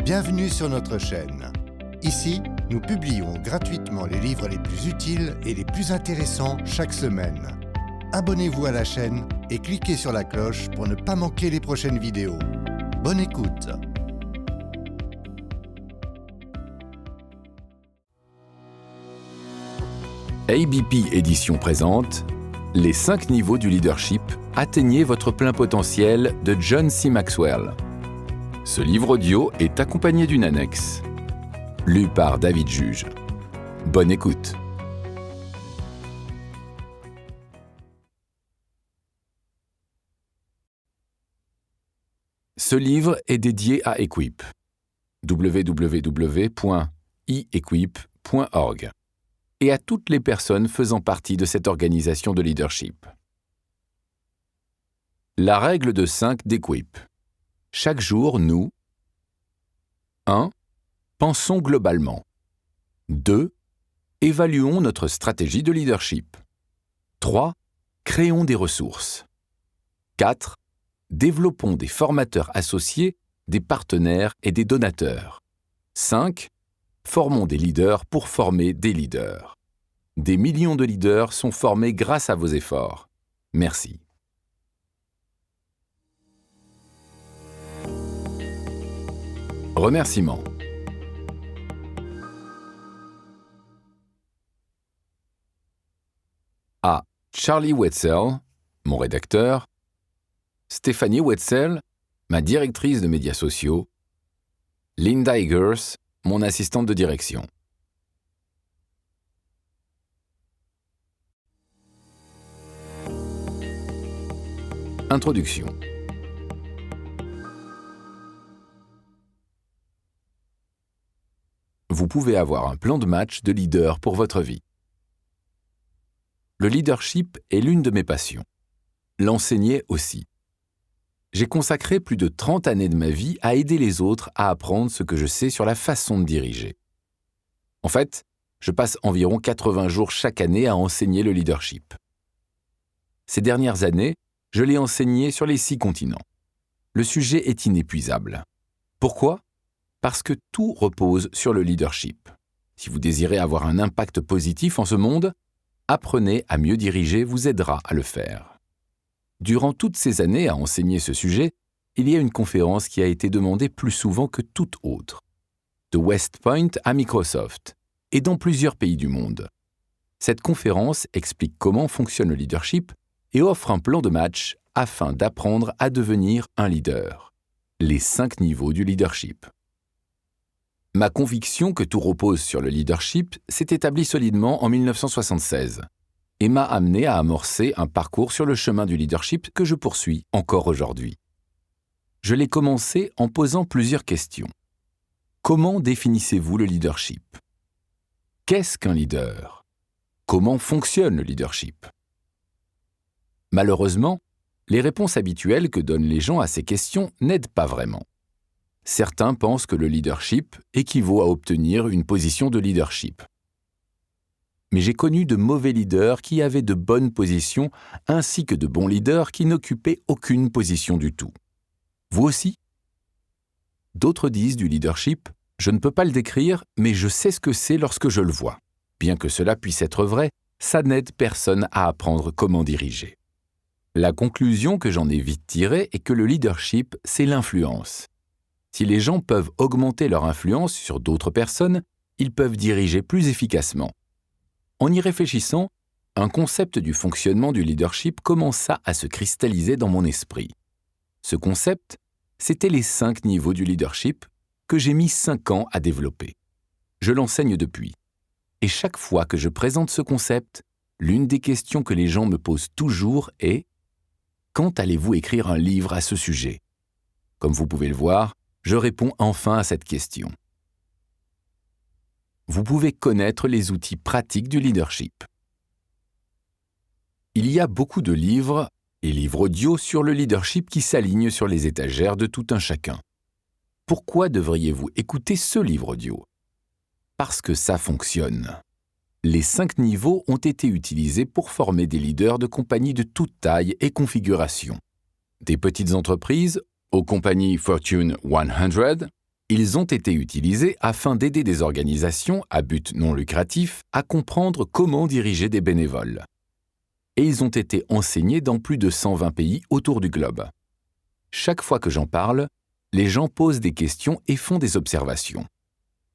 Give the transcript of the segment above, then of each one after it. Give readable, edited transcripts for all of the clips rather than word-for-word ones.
Bienvenue sur notre chaîne. Ici, nous publions gratuitement les livres les plus utiles et les plus intéressants chaque semaine. Abonnez-vous à la chaîne et cliquez sur la cloche pour ne pas manquer les prochaines vidéos. Bonne écoute! ABP Édition présente Les 5 niveaux du leadership, atteignez votre plein potentiel de John C. Maxwell. Ce livre audio est accompagné d'une annexe. Lu par David Juge. Bonne écoute. Ce livre est dédié à Equip. www.equip.org et à toutes les personnes faisant partie de cette organisation de leadership. La règle de 5 d'Equip. Chaque jour, nous 1. Pensons globalement. 2. Évaluons notre stratégie de leadership. 3. Créons des ressources. 4. Développons des formateurs associés, des partenaires et des donateurs. 5. Formons des leaders pour former des leaders. Des millions de leaders sont formés grâce à vos efforts. Merci. Remerciements. À Charlie Wetzel, mon rédacteur, Stéphanie Wetzel, ma directrice de médias sociaux, Linda Eggers, mon assistante de direction. Introduction. Vous pouvez avoir un plan de match de leader pour votre vie. Le leadership est l'une de mes passions. L'enseigner aussi. J'ai consacré plus de 30 années de ma vie à aider les autres à apprendre ce que je sais sur la façon de diriger. En fait, je passe environ 80 jours chaque année à enseigner le leadership. Ces dernières années, je l'ai enseigné sur les 6 continents. Le sujet est inépuisable. Pourquoi ? Parce que tout repose sur le leadership. Si vous désirez avoir un impact positif en ce monde, apprenez à mieux diriger vous aidera à le faire. Durant toutes ces années à enseigner ce sujet, il y a une conférence qui a été demandée plus souvent que toute autre. De West Point à Microsoft, et dans plusieurs pays du monde. Cette conférence explique comment fonctionne le leadership et offre un plan de match afin d'apprendre à devenir un leader. Les 5 niveaux du leadership. Ma conviction que tout repose sur le leadership s'est établie solidement en 1976 et m'a amené à amorcer un parcours sur le chemin du leadership que je poursuis encore aujourd'hui. Je l'ai commencé en posant plusieurs questions. Comment définissez-vous le leadership ? Qu'est-ce qu'un leader ? Comment fonctionne le leadership ? Malheureusement, les réponses habituelles que donnent les gens à ces questions n'aident pas vraiment. Certains pensent que le leadership équivaut à obtenir une position de leadership. Mais j'ai connu de mauvais leaders qui avaient de bonnes positions, ainsi que de bons leaders qui n'occupaient aucune position du tout. Vous aussi ? D'autres disent du leadership, je ne peux pas le décrire, mais je sais ce que c'est lorsque je le vois. Bien que cela puisse être vrai, ça n'aide personne à apprendre comment diriger. La conclusion que j'en ai vite tirée est que le leadership, c'est l'influence. Si les gens peuvent augmenter leur influence sur d'autres personnes, ils peuvent diriger plus efficacement. En y réfléchissant, un concept du fonctionnement du leadership commença à se cristalliser dans mon esprit. Ce concept, c'était les 5 niveaux du leadership que j'ai mis 5 ans à développer. Je l'enseigne depuis. Et chaque fois que je présente ce concept, l'une des questions que les gens me posent toujours est « Quand allez-vous écrire un livre à ce sujet ?» Comme vous pouvez le voir, je réponds enfin à cette question. Vous pouvez connaître les outils pratiques du leadership. Il y a beaucoup de livres et livres audio sur le leadership qui s'alignent sur les étagères de tout un chacun. Pourquoi devriez-vous écouter ce livre audio ? Parce que ça fonctionne. Les 5 niveaux ont été utilisés pour former des leaders de compagnies de toute taille et configuration. Des petites entreprises aux compagnies Fortune 100, Ils ont été utilisés afin d'aider des organisations à but non lucratif à comprendre comment diriger des bénévoles. Et ils ont été enseignés dans plus de 120 pays autour du globe. Chaque fois que j'en parle, les gens posent des questions et font des observations.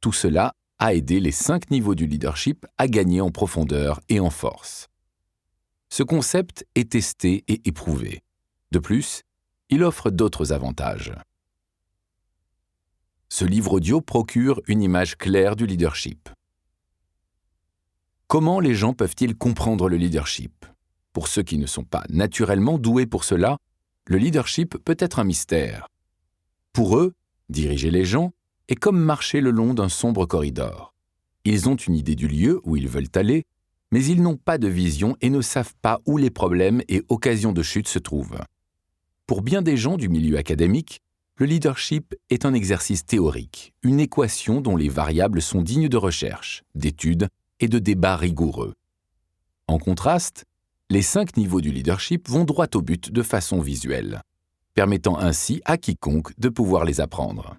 Tout cela a aidé les 5 niveaux du leadership à gagner en profondeur et en force. Ce concept est testé et éprouvé. De plus, il offre d'autres avantages. Ce livre audio procure une image claire du leadership. Comment les gens peuvent-ils comprendre le leadership ? Pour ceux qui ne sont pas naturellement doués pour cela, le leadership peut être un mystère. Pour eux, diriger les gens est comme marcher le long d'un sombre corridor. Ils ont une idée du lieu où ils veulent aller, mais ils n'ont pas de vision et ne savent pas où les problèmes et occasions de chute se trouvent. Pour bien des gens du milieu académique, le leadership est un exercice théorique, une équation dont les variables sont dignes de recherche, d'études et de débats rigoureux. En contraste, les 5 niveaux du leadership vont droit au but de façon visuelle, permettant ainsi à quiconque de pouvoir les apprendre.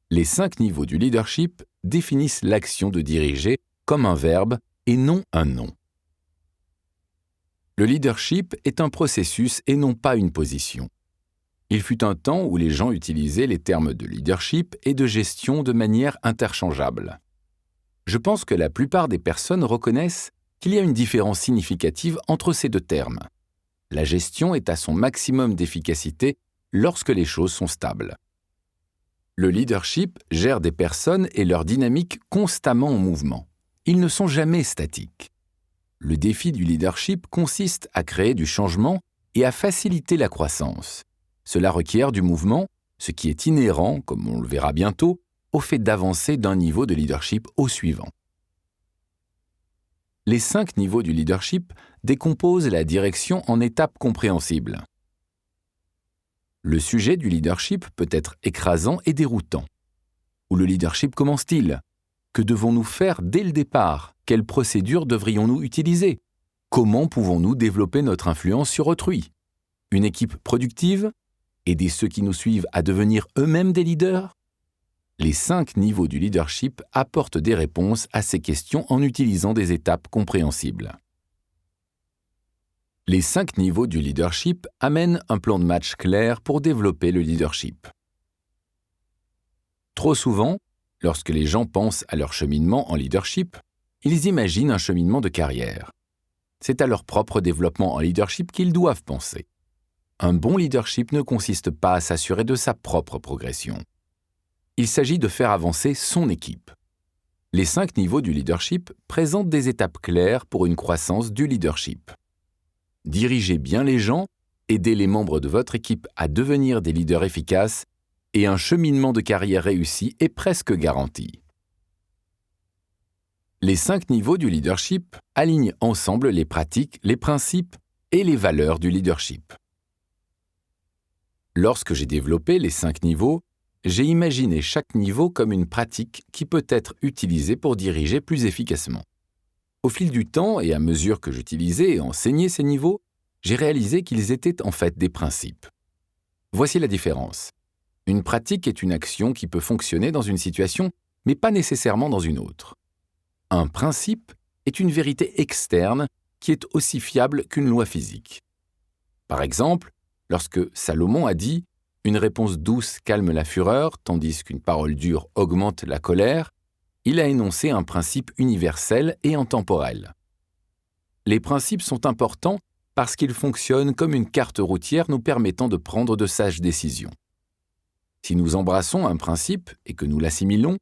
Les 5 niveaux du leadership définissent l'action de diriger comme un verbe et non un nom. Le leadership est un processus et non pas une position. Il fut un temps où les gens utilisaient les termes de leadership et de gestion de manière interchangeable. Je pense que la plupart des personnes reconnaissent qu'il y a une différence significative entre ces 2 termes. La gestion est à son maximum d'efficacité lorsque les choses sont stables. Le leadership gère des personnes et leur dynamique constamment en mouvement. Ils ne sont jamais statiques. Le défi du leadership consiste à créer du changement et à faciliter la croissance. Cela requiert du mouvement, ce qui est inhérent, comme on le verra bientôt, au fait d'avancer d'un niveau de leadership au suivant. Les 5 niveaux du leadership décomposent la direction en étapes compréhensibles. Le sujet du leadership peut être écrasant et déroutant. Où le leadership commence-t-il ? Que devons-nous faire dès le départ ? Quelles procédures devrions-nous utiliser ? Comment pouvons-nous développer notre influence sur autrui ? Une équipe productive ? Aider ceux qui nous suivent à devenir eux-mêmes des leaders ? Les 5 niveaux du leadership apportent des réponses à ces questions en utilisant des étapes compréhensibles. Les 5 niveaux du leadership amènent un plan de match clair pour développer le leadership. Trop souvent, lorsque les gens pensent à leur cheminement en leadership, ils imaginent un cheminement de carrière. C'est à leur propre développement en leadership qu'ils doivent penser. Un bon leadership ne consiste pas à s'assurer de sa propre progression. Il s'agit de faire avancer son équipe. Les 5 niveaux du leadership présentent des étapes claires pour une croissance du leadership. Dirigez bien les gens, aidez les membres de votre équipe à devenir des leaders efficaces et un cheminement de carrière réussi est presque garanti. Les 5 niveaux du leadership alignent ensemble les pratiques, les principes et les valeurs du leadership. Lorsque j'ai développé les 5 niveaux, j'ai imaginé chaque niveau comme une pratique qui peut être utilisée pour diriger plus efficacement. Au fil du temps et à mesure que j'utilisais et enseignais ces niveaux, j'ai réalisé qu'ils étaient en fait des principes. Voici la différence. Une pratique est une action qui peut fonctionner dans une situation, mais pas nécessairement dans une autre. Un principe est une vérité externe qui est aussi fiable qu'une loi physique. Par exemple, lorsque Salomon a dit « Une réponse douce calme la fureur, tandis qu'une parole dure augmente la colère », il a énoncé un principe universel et intemporel. Les principes sont importants parce qu'ils fonctionnent comme une carte routière nous permettant de prendre de sages décisions. Si nous embrassons un principe et que nous l'assimilons,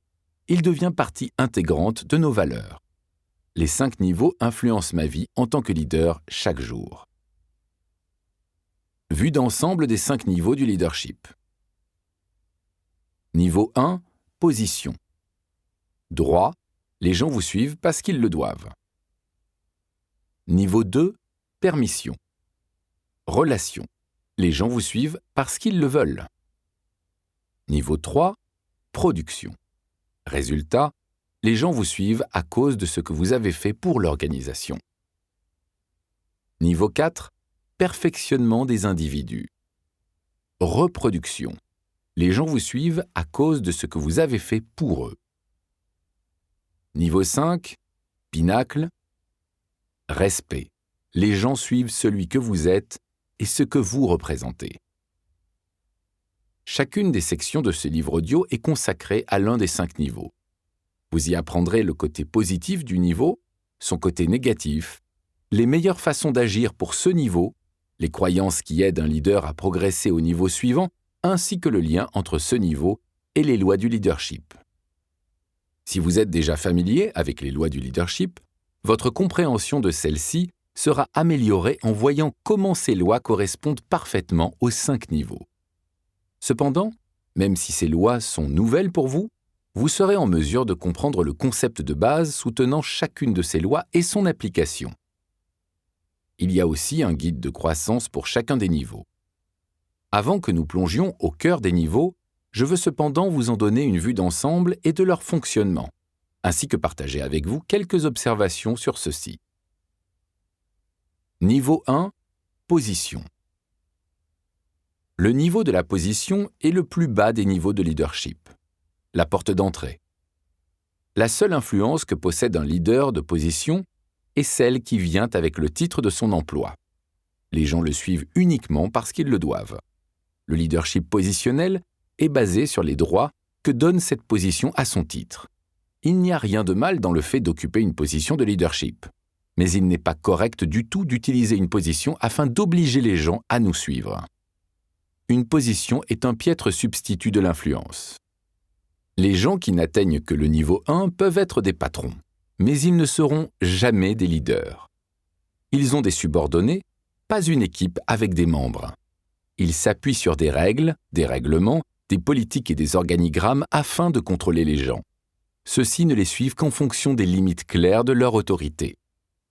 il devient partie intégrante de nos valeurs. Les 5 niveaux influencent ma vie en tant que leader chaque jour. Vue d'ensemble des 5 niveaux du leadership. Niveau 1, position. Droit, les gens vous suivent parce qu'ils le doivent. Niveau 2, permission. Relation, les gens vous suivent parce qu'ils le veulent. Niveau 3, production. Résultat, les gens vous suivent à cause de ce que vous avez fait pour l'organisation. Niveau 4, perfectionnement des individus. Reproduction. Les gens vous suivent à cause de ce que vous avez fait pour eux. Niveau 5, pinacle, respect. Les gens suivent celui que vous êtes et ce que vous représentez. Chacune des sections de ce livre audio est consacrée à l'un des 5 niveaux. Vous y apprendrez le côté positif du niveau, son côté négatif, les meilleures façons d'agir pour ce niveau, les croyances qui aident un leader à progresser au niveau suivant, ainsi que le lien entre ce niveau et les lois du leadership. Si vous êtes déjà familier avec les lois du leadership, votre compréhension de celles-ci sera améliorée en voyant comment ces lois correspondent parfaitement aux 5 niveaux. Cependant, même si ces lois sont nouvelles pour vous, vous serez en mesure de comprendre le concept de base soutenant chacune de ces lois et son application. Il y a aussi un guide de croissance pour chacun des niveaux. Avant que nous plongions au cœur des niveaux, je veux cependant vous en donner une vue d'ensemble et de leur fonctionnement, ainsi que partager avec vous quelques observations sur ceux-ci. Niveau 1, position. Le niveau de la position est le plus bas des niveaux de leadership, la porte d'entrée. La seule influence que possède un leader de position est celle qui vient avec le titre de son emploi. Les gens le suivent uniquement parce qu'ils le doivent. Le leadership positionnel est basé sur les droits que donne cette position à son titre. Il n'y a rien de mal dans le fait d'occuper une position de leadership, mais il n'est pas correct du tout d'utiliser une position afin d'obliger les gens à nous suivre. Une position est un piètre substitut de l'influence. Les gens qui n'atteignent que le niveau 1 peuvent être des patrons, mais ils ne seront jamais des leaders. Ils ont des subordonnés, pas une équipe avec des membres. Ils s'appuient sur des règles, des règlements, des politiques et des organigrammes afin de contrôler les gens. Ceux-ci ne les suivent qu'en fonction des limites claires de leur autorité.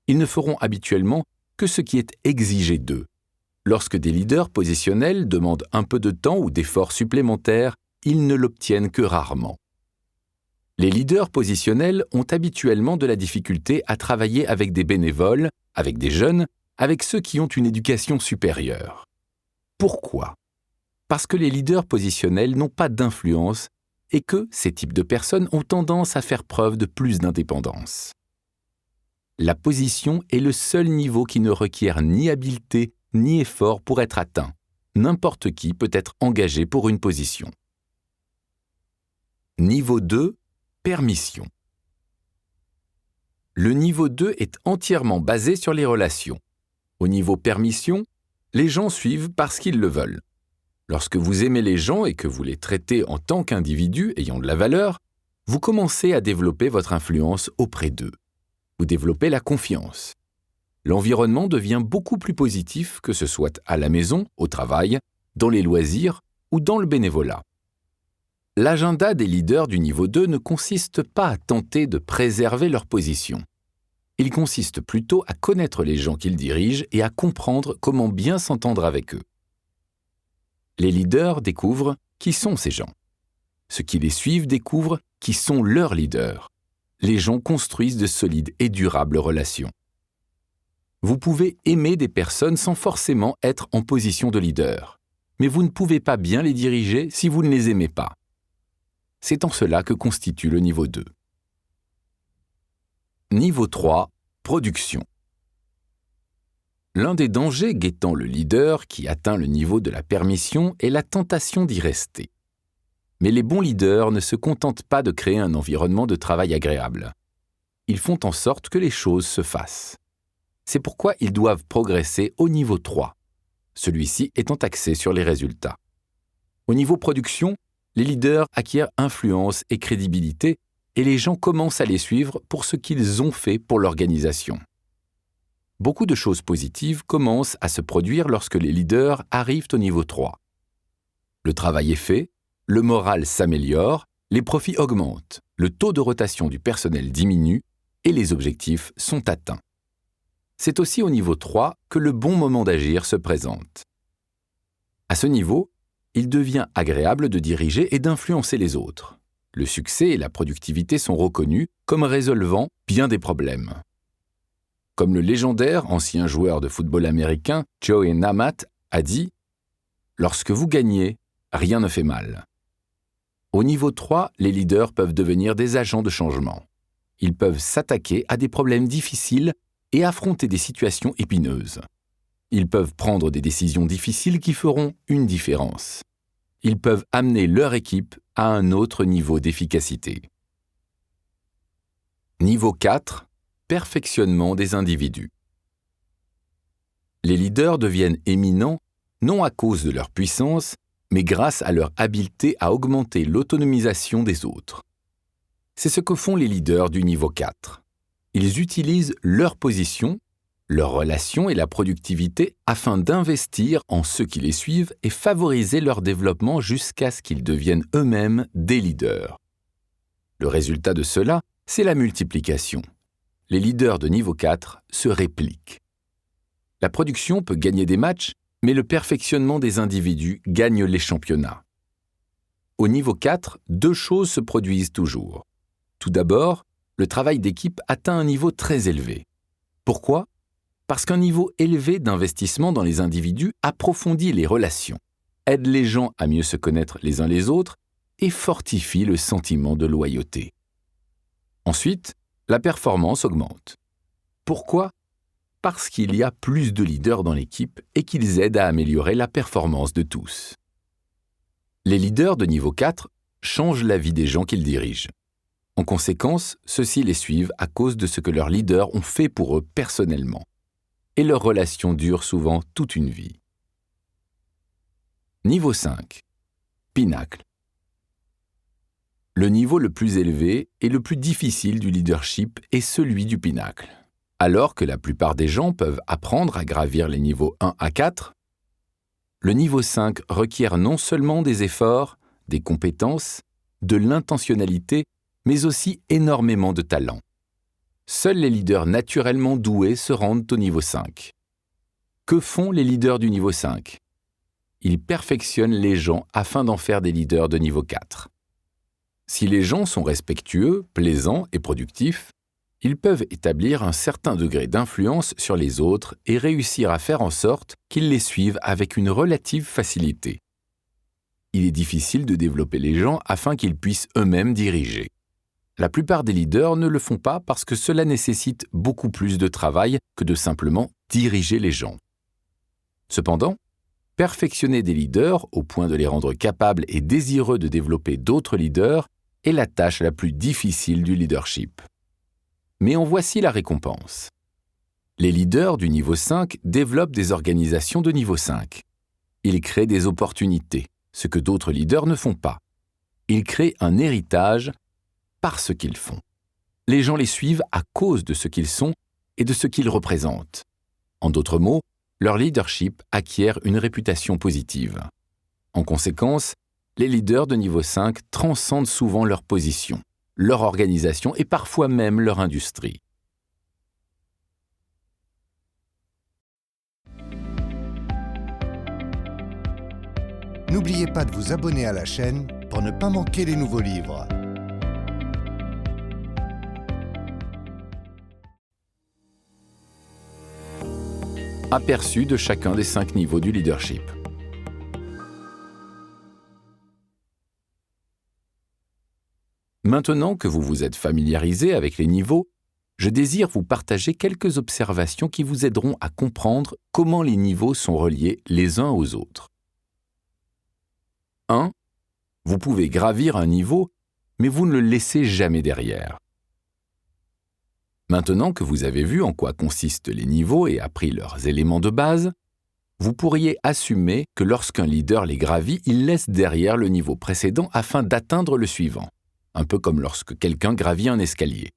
Ils ne feront habituellement que ce qui est exigé d'eux. Lorsque des leaders positionnels demandent un peu de temps ou d'efforts supplémentaires, ils ne l'obtiennent que rarement. Les leaders positionnels ont habituellement de la difficulté à travailler avec des bénévoles, avec des jeunes, avec ceux qui ont une éducation supérieure. Pourquoi ? Parce que les leaders positionnels n'ont pas d'influence et que ces types de personnes ont tendance à faire preuve de plus d'indépendance. La position est le seul niveau qui ne requiert ni habileté ni effort pour être atteint. N'importe qui peut être engagé pour une position. Niveau 2, permission. Le niveau 2 est entièrement basé sur les relations. Au niveau permission, les gens suivent parce qu'ils le veulent. Lorsque vous aimez les gens et que vous les traitez en tant qu'individus ayant de la valeur, vous commencez à développer votre influence auprès d'eux. Vous développez la confiance. L'environnement devient beaucoup plus positif, que ce soit à la maison, au travail, dans les loisirs ou dans le bénévolat. L'agenda des leaders du niveau 2 ne consiste pas à tenter de préserver leur position. Il consiste plutôt à connaître les gens qu'ils dirigent et à comprendre comment bien s'entendre avec eux. Les leaders découvrent qui sont ces gens. Ceux qui les suivent découvrent qui sont leurs leaders. Les gens construisent de solides et durables relations. Vous pouvez aimer des personnes sans forcément être en position de leader, mais vous ne pouvez pas bien les diriger si vous ne les aimez pas. C'est en cela que constitue le niveau 2. Niveau 3, production. L'un des dangers guettant le leader qui atteint le niveau de la permission est la tentation d'y rester. Mais les bons leaders ne se contentent pas de créer un environnement de travail agréable. Ils font en sorte que les choses se fassent. C'est pourquoi ils doivent progresser au niveau 3, celui-ci étant axé sur les résultats. Au niveau production, les leaders acquièrent influence et crédibilité et les gens commencent à les suivre pour ce qu'ils ont fait pour l'organisation. Beaucoup de choses positives commencent à se produire lorsque les leaders arrivent au niveau 3. Le travail est fait, le moral s'améliore, les profits augmentent, le taux de rotation du personnel diminue et les objectifs sont atteints. C'est aussi au niveau 3 que le bon moment d'agir se présente. À ce niveau, il devient agréable de diriger et d'influencer les autres. Le succès et la productivité sont reconnus comme résolvant bien des problèmes. Comme le légendaire ancien joueur de football américain Joe Namath a dit « Lorsque vous gagnez, rien ne fait mal. Au niveau 3, les leaders peuvent devenir des agents de changement. Ils peuvent s'attaquer à des problèmes difficiles et affronter des situations épineuses. Ils peuvent prendre des décisions difficiles qui feront une différence. Ils peuvent amener leur équipe à un autre niveau d'efficacité. Niveau 4. Perfectionnement des individus. Les leaders deviennent éminents non à cause de leur puissance, mais grâce à leur habileté à augmenter l'autonomisation des autres. C'est ce que font les leaders du niveau 4. Ils utilisent leur position, leurs relations et la productivité afin d'investir en ceux qui les suivent et favoriser leur développement jusqu'à ce qu'ils deviennent eux-mêmes des leaders. Le résultat de cela, c'est la multiplication. Les leaders de niveau 4 se répliquent. La production peut gagner des matchs, mais le perfectionnement des individus gagne les championnats. Au niveau 4, deux choses se produisent toujours. Tout d'abord, le travail d'équipe atteint un niveau très élevé. Pourquoi ? Parce qu'un niveau élevé d'investissement dans les individus approfondit les relations, aide les gens à mieux se connaître les uns les autres et fortifie le sentiment de loyauté. Ensuite, la performance augmente. Pourquoi ? Parce qu'il y a plus de leaders dans l'équipe et qu'ils aident à améliorer la performance de tous. Les leaders de niveau 4 changent la vie des gens qu'ils dirigent. En conséquence, ceux-ci les suivent à cause de ce que leurs leaders ont fait pour eux personnellement. Et leurs relations durent souvent toute une vie. Niveau 5. Pinacle. Le niveau le plus élevé et le plus difficile du leadership est celui du pinacle. Alors que la plupart des gens peuvent apprendre à gravir les niveaux 1 à 4, le niveau 5 requiert non seulement des efforts, des compétences, de l'intentionnalité, mais aussi énormément de talent. Seuls les leaders naturellement doués se rendent au niveau 5. Que font les leaders du niveau 5 ? Ils perfectionnent les gens afin d'en faire des leaders de niveau 4. Si les gens sont respectueux, plaisants et productifs, ils peuvent établir un certain degré d'influence sur les autres et réussir à faire en sorte qu'ils les suivent avec une relative facilité. Il est difficile de développer les gens afin qu'ils puissent eux-mêmes diriger. La plupart des leaders ne le font pas parce que cela nécessite beaucoup plus de travail que de simplement diriger les gens. Cependant, perfectionner des leaders au point de les rendre capables et désireux de développer d'autres leaders est la tâche la plus difficile du leadership. Mais en voici la récompense. Les leaders du niveau 5 développent des organisations de niveau 5. Ils créent des opportunités, ce que d'autres leaders ne font pas. Ils créent un héritage par ce qu'ils font. Les gens les suivent à cause de ce qu'ils sont et de ce qu'ils représentent. En d'autres mots, leur leadership acquiert une réputation positive. En conséquence, les leaders de niveau 5 transcendent souvent leur position, leur organisation et parfois même leur industrie. N'oubliez pas de vous abonner à la chaîne pour ne pas manquer les nouveaux livres. Aperçu de chacun des 5 niveaux du leadership. Maintenant que vous vous êtes familiarisé avec les niveaux, je désire vous partager quelques observations qui vous aideront à comprendre comment les niveaux sont reliés les uns aux autres. 1. Vous pouvez gravir un niveau, mais vous ne le laissez jamais derrière. Maintenant que vous avez vu en quoi consistent les niveaux et appris leurs éléments de base, vous pourriez assumer que lorsqu'un leader les gravit, il laisse derrière le niveau précédent afin d'atteindre le suivant, un peu comme lorsque quelqu'un gravit un escalier.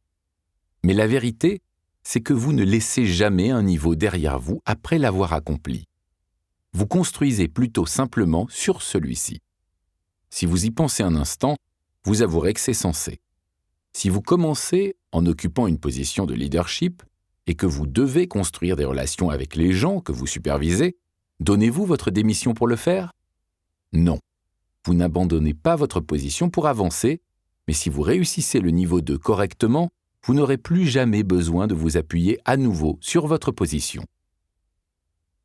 Mais la vérité, c'est que vous ne laissez jamais un niveau derrière vous après l'avoir accompli. Vous construisez plutôt simplement sur celui-ci. Si vous y pensez un instant, vous avouerez que c'est sensé. Si vous commencez en occupant une position de leadership et que vous devez construire des relations avec les gens que vous supervisez, donnez-vous votre démission pour le faire ? Non. Vous n'abandonnez pas votre position pour avancer, mais si vous réussissez le niveau 2 correctement, vous n'aurez plus jamais besoin de vous appuyer à nouveau sur votre position.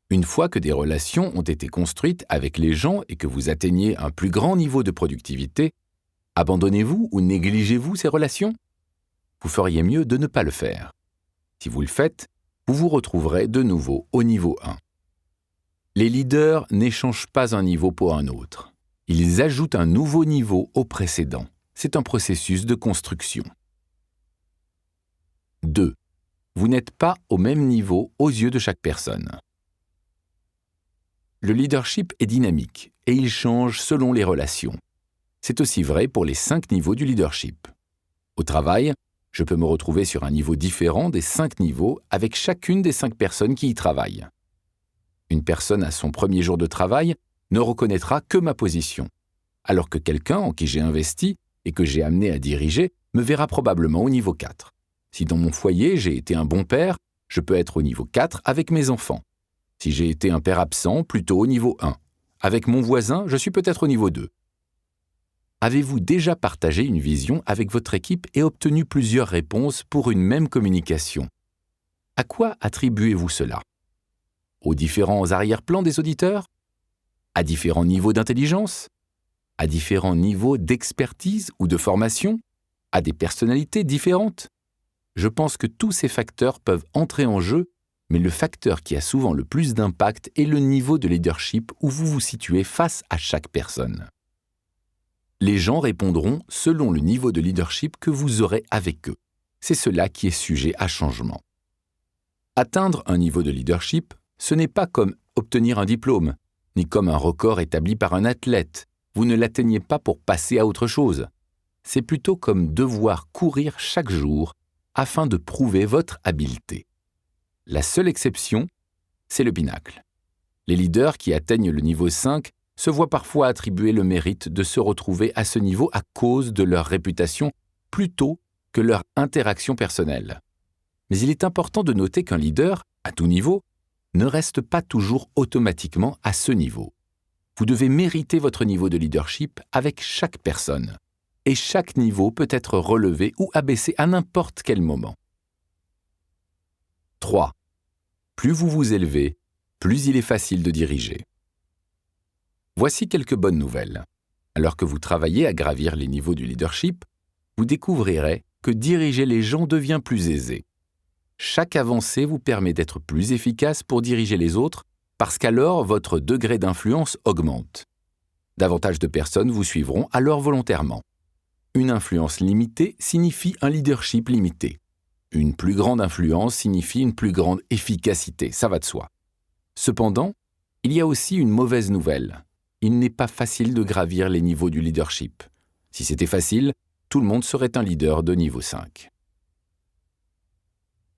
Une fois que des relations ont été construites avec les gens et que vous atteignez un plus grand niveau de productivité, Abandonnez-vous ou négligez-vous ces relations? Vous feriez mieux de ne pas le faire. Si vous le faites, vous vous retrouverez de nouveau au niveau 1. Les leaders n'échangent pas un niveau pour un autre. Ils ajoutent un nouveau niveau au précédent. C'est un processus de construction. 2. Vous n'êtes pas au même niveau aux yeux de chaque personne. Le leadership est dynamique et il change selon les relations. C'est aussi vrai pour les 5 niveaux du leadership. Au travail, je peux me retrouver sur un niveau différent des 5 niveaux avec chacune des 5 personnes qui y travaillent. Une personne à son premier jour de travail ne reconnaîtra que ma position, alors que quelqu'un en qui j'ai investi et que j'ai amené à diriger me verra probablement au niveau 4. Si dans mon foyer j'ai été un bon père, je peux être au niveau 4 avec mes enfants. Si j'ai été un père absent, plutôt au niveau 1. Avec mon voisin, je suis peut-être au niveau 2. Avez-vous déjà partagé une vision avec votre équipe et obtenu plusieurs réponses pour une même communication? À quoi attribuez-vous cela? Aux différents arrière-plans des auditeurs? À différents niveaux d'intelligence? À différents niveaux d'expertise ou de formation? À des personnalités différentes? Je pense que tous ces facteurs peuvent entrer en jeu, mais le facteur qui a souvent le plus d'impact est le niveau de leadership où vous vous situez face à chaque personne. Les gens répondront selon le niveau de leadership que vous aurez avec eux. C'est cela qui est sujet à changement. Atteindre un niveau de leadership, ce n'est pas comme obtenir un diplôme, ni comme un record établi par un athlète. Vous ne l'atteignez pas pour passer à autre chose. C'est plutôt comme devoir courir chaque jour afin de prouver votre habileté. La seule exception, c'est le pinacle. Les leaders qui atteignent le niveau 5 se voient parfois attribuer le mérite de se retrouver à ce niveau à cause de leur réputation plutôt que leur interaction personnelle. Mais il est important de noter qu'un leader, à tout niveau, ne reste pas toujours automatiquement à ce niveau. Vous devez mériter votre niveau de leadership avec chaque personne. Et chaque niveau peut être relevé ou abaissé à n'importe quel moment. 3. Plus vous vous élevez, plus il est facile de diriger. Voici quelques bonnes nouvelles. Alors que vous travaillez à gravir les niveaux du leadership, vous découvrirez que diriger les gens devient plus aisé. Chaque avancée vous permet d'être plus efficace pour diriger les autres parce qu'alors votre degré d'influence augmente. Davantage de personnes vous suivront alors volontairement. Une influence limitée signifie un leadership limité. Une plus grande influence signifie une plus grande efficacité, ça va de soi. Cependant, il y a aussi une mauvaise nouvelle. Il n'est pas facile de gravir les niveaux du leadership. Si c'était facile, tout le monde serait un leader de niveau 5.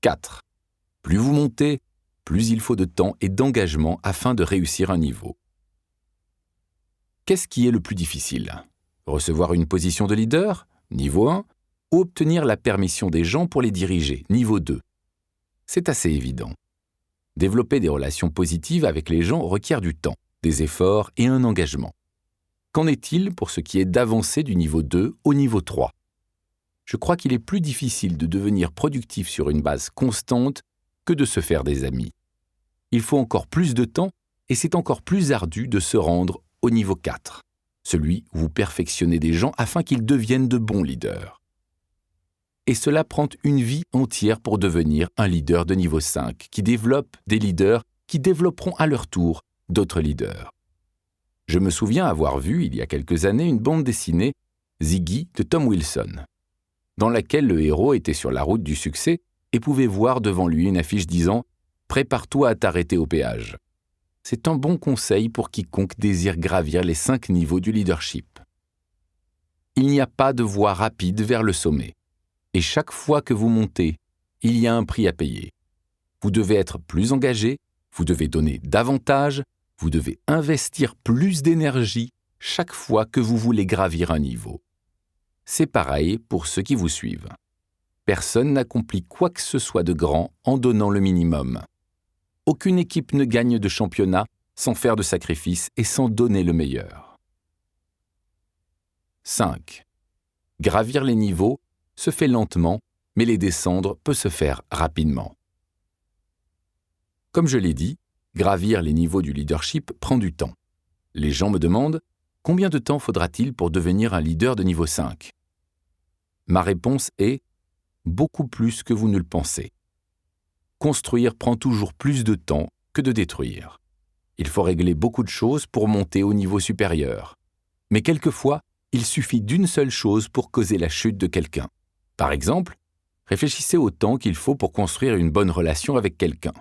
4. Plus vous montez, plus il faut de temps et d'engagement afin de réussir un niveau. Qu'est-ce qui est le plus difficile? Recevoir une position de leader, niveau 1, ou obtenir la permission des gens pour les diriger, niveau 2. C'est assez évident. Développer des relations positives avec les gens requiert du temps, des efforts et un engagement. Qu'en est-il pour ce qui est d'avancer du niveau 2 au niveau 3? Je crois qu'il est plus difficile de devenir productif sur une base constante que de se faire des amis. Il faut encore plus de temps et c'est encore plus ardu de se rendre au niveau 4, celui où vous perfectionnez des gens afin qu'ils deviennent de bons leaders. Et cela prend une vie entière pour devenir un leader de niveau 5 qui développe des leaders qui développeront à leur tour d'autres leaders. Je me souviens avoir vu il y a quelques années une bande dessinée, Ziggy de Tom Wilson, dans laquelle le héros était sur la route du succès et pouvait voir devant lui une affiche disant « Prépare-toi à t'arrêter au péage ». C'est un bon conseil pour quiconque désire gravir les 5 niveaux du leadership. Il n'y a pas de voie rapide vers le sommet. Et chaque fois que vous montez, il y a un prix à payer. Vous devez être plus engagé, vous devez donner davantage, vous devez investir plus d'énergie chaque fois que vous voulez gravir un niveau. C'est pareil pour ceux qui vous suivent. Personne n'accomplit quoi que ce soit de grand en donnant le minimum. Aucune équipe ne gagne de championnat sans faire de sacrifices et sans donner le meilleur. 5. Gravir les niveaux se fait lentement, mais les descendre peut se faire rapidement. Comme je l'ai dit, gravir les niveaux du leadership prend du temps. Les gens me demandent Combien de temps faudra-t-il pour devenir un leader de niveau 5 ? Ma réponse est beaucoup plus que vous ne le pensez. Construire prend toujours plus de temps que de détruire. Il faut régler beaucoup de choses pour monter au niveau supérieur. Mais quelquefois, il suffit d'une seule chose pour causer la chute de quelqu'un. Par exemple, réfléchissez au temps qu'il faut pour construire une bonne relation avec quelqu'un.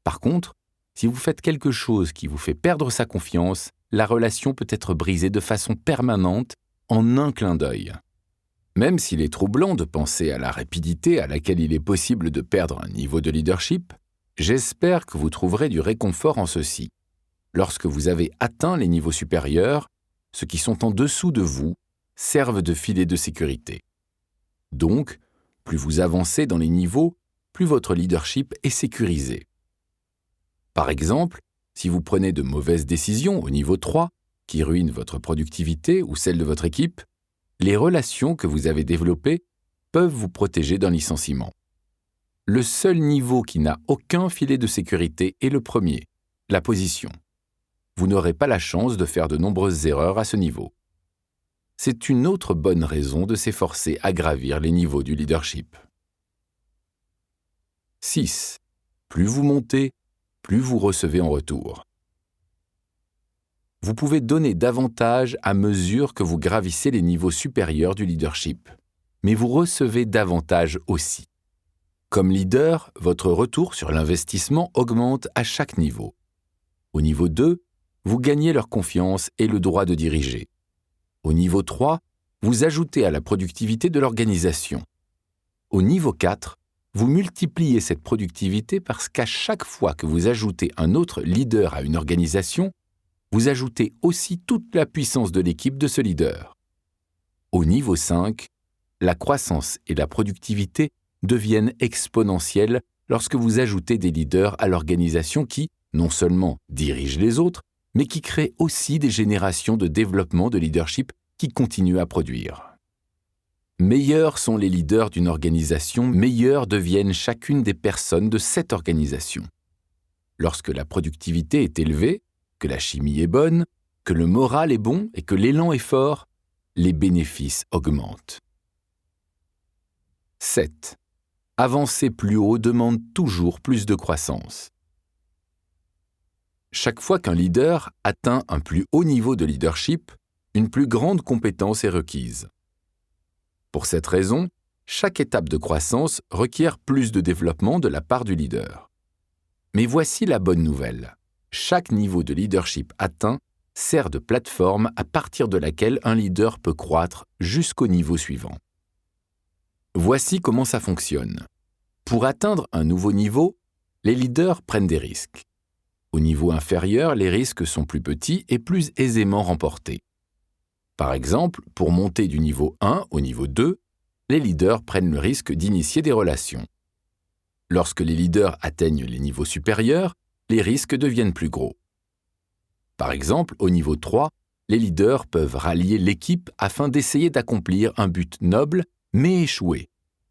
Par contre, si vous faites quelque chose qui vous fait perdre sa confiance, la relation peut être brisée de façon permanente en un clin d'œil. Même s'il est troublant de penser à la rapidité à laquelle il est possible de perdre un niveau de leadership, j'espère que vous trouverez du réconfort en ceci. Lorsque vous avez atteint les niveaux supérieurs, ceux qui sont en dessous de vous servent de filet de sécurité. Donc, plus vous avancez dans les niveaux, plus votre leadership est sécurisé. Par exemple, si vous prenez de mauvaises décisions au niveau 3, qui ruinent votre productivité ou celle de votre équipe, les relations que vous avez développées peuvent vous protéger d'un licenciement. Le seul niveau qui n'a aucun filet de sécurité est le premier, la position. Vous n'aurez pas la chance de faire de nombreuses erreurs à ce niveau. C'est une autre bonne raison de s'efforcer à gravir les niveaux du leadership. 6. Plus vous montez, plus vous recevez en retour. Vous pouvez donner davantage à mesure que vous gravissez les niveaux supérieurs du leadership, mais vous recevez davantage aussi. Comme leader, votre retour sur l'investissement augmente à chaque niveau. Au niveau 2, vous gagnez leur confiance et le droit de diriger. Au niveau 3, vous ajoutez à la productivité de l'organisation. Au niveau 4, vous multipliez cette productivité parce qu'à chaque fois que vous ajoutez un autre leader à une organisation, vous ajoutez aussi toute la puissance de l'équipe de ce leader. Au niveau 5, la croissance et la productivité deviennent exponentielles lorsque vous ajoutez des leaders à l'organisation qui, non seulement dirigent les autres, mais qui créent aussi des générations de développement de leadership qui continuent à produire. Meilleurs sont les leaders d'une organisation, meilleures deviennent chacune des personnes de cette organisation. Lorsque la productivité est élevée, que la chimie est bonne, que le moral est bon et que l'élan est fort, les bénéfices augmentent. 7. Avancer plus haut demande toujours plus de croissance. Chaque fois qu'un leader atteint un plus haut niveau de leadership, une plus grande compétence est requise. Pour cette raison, chaque étape de croissance requiert plus de développement de la part du leader. Mais voici la bonne nouvelle. Chaque niveau de leadership atteint sert de plateforme à partir de laquelle un leader peut croître jusqu'au niveau suivant. Voici comment ça fonctionne. Pour atteindre un nouveau niveau, les leaders prennent des risques. Au niveau inférieur, les risques sont plus petits et plus aisément remportés. Par exemple, pour monter du niveau 1 au niveau 2, les leaders prennent le risque d'initier des relations. Lorsque les leaders atteignent les niveaux supérieurs, les risques deviennent plus gros. Par exemple, au niveau 3, les leaders peuvent rallier l'équipe afin d'essayer d'accomplir un but noble, mais échouer,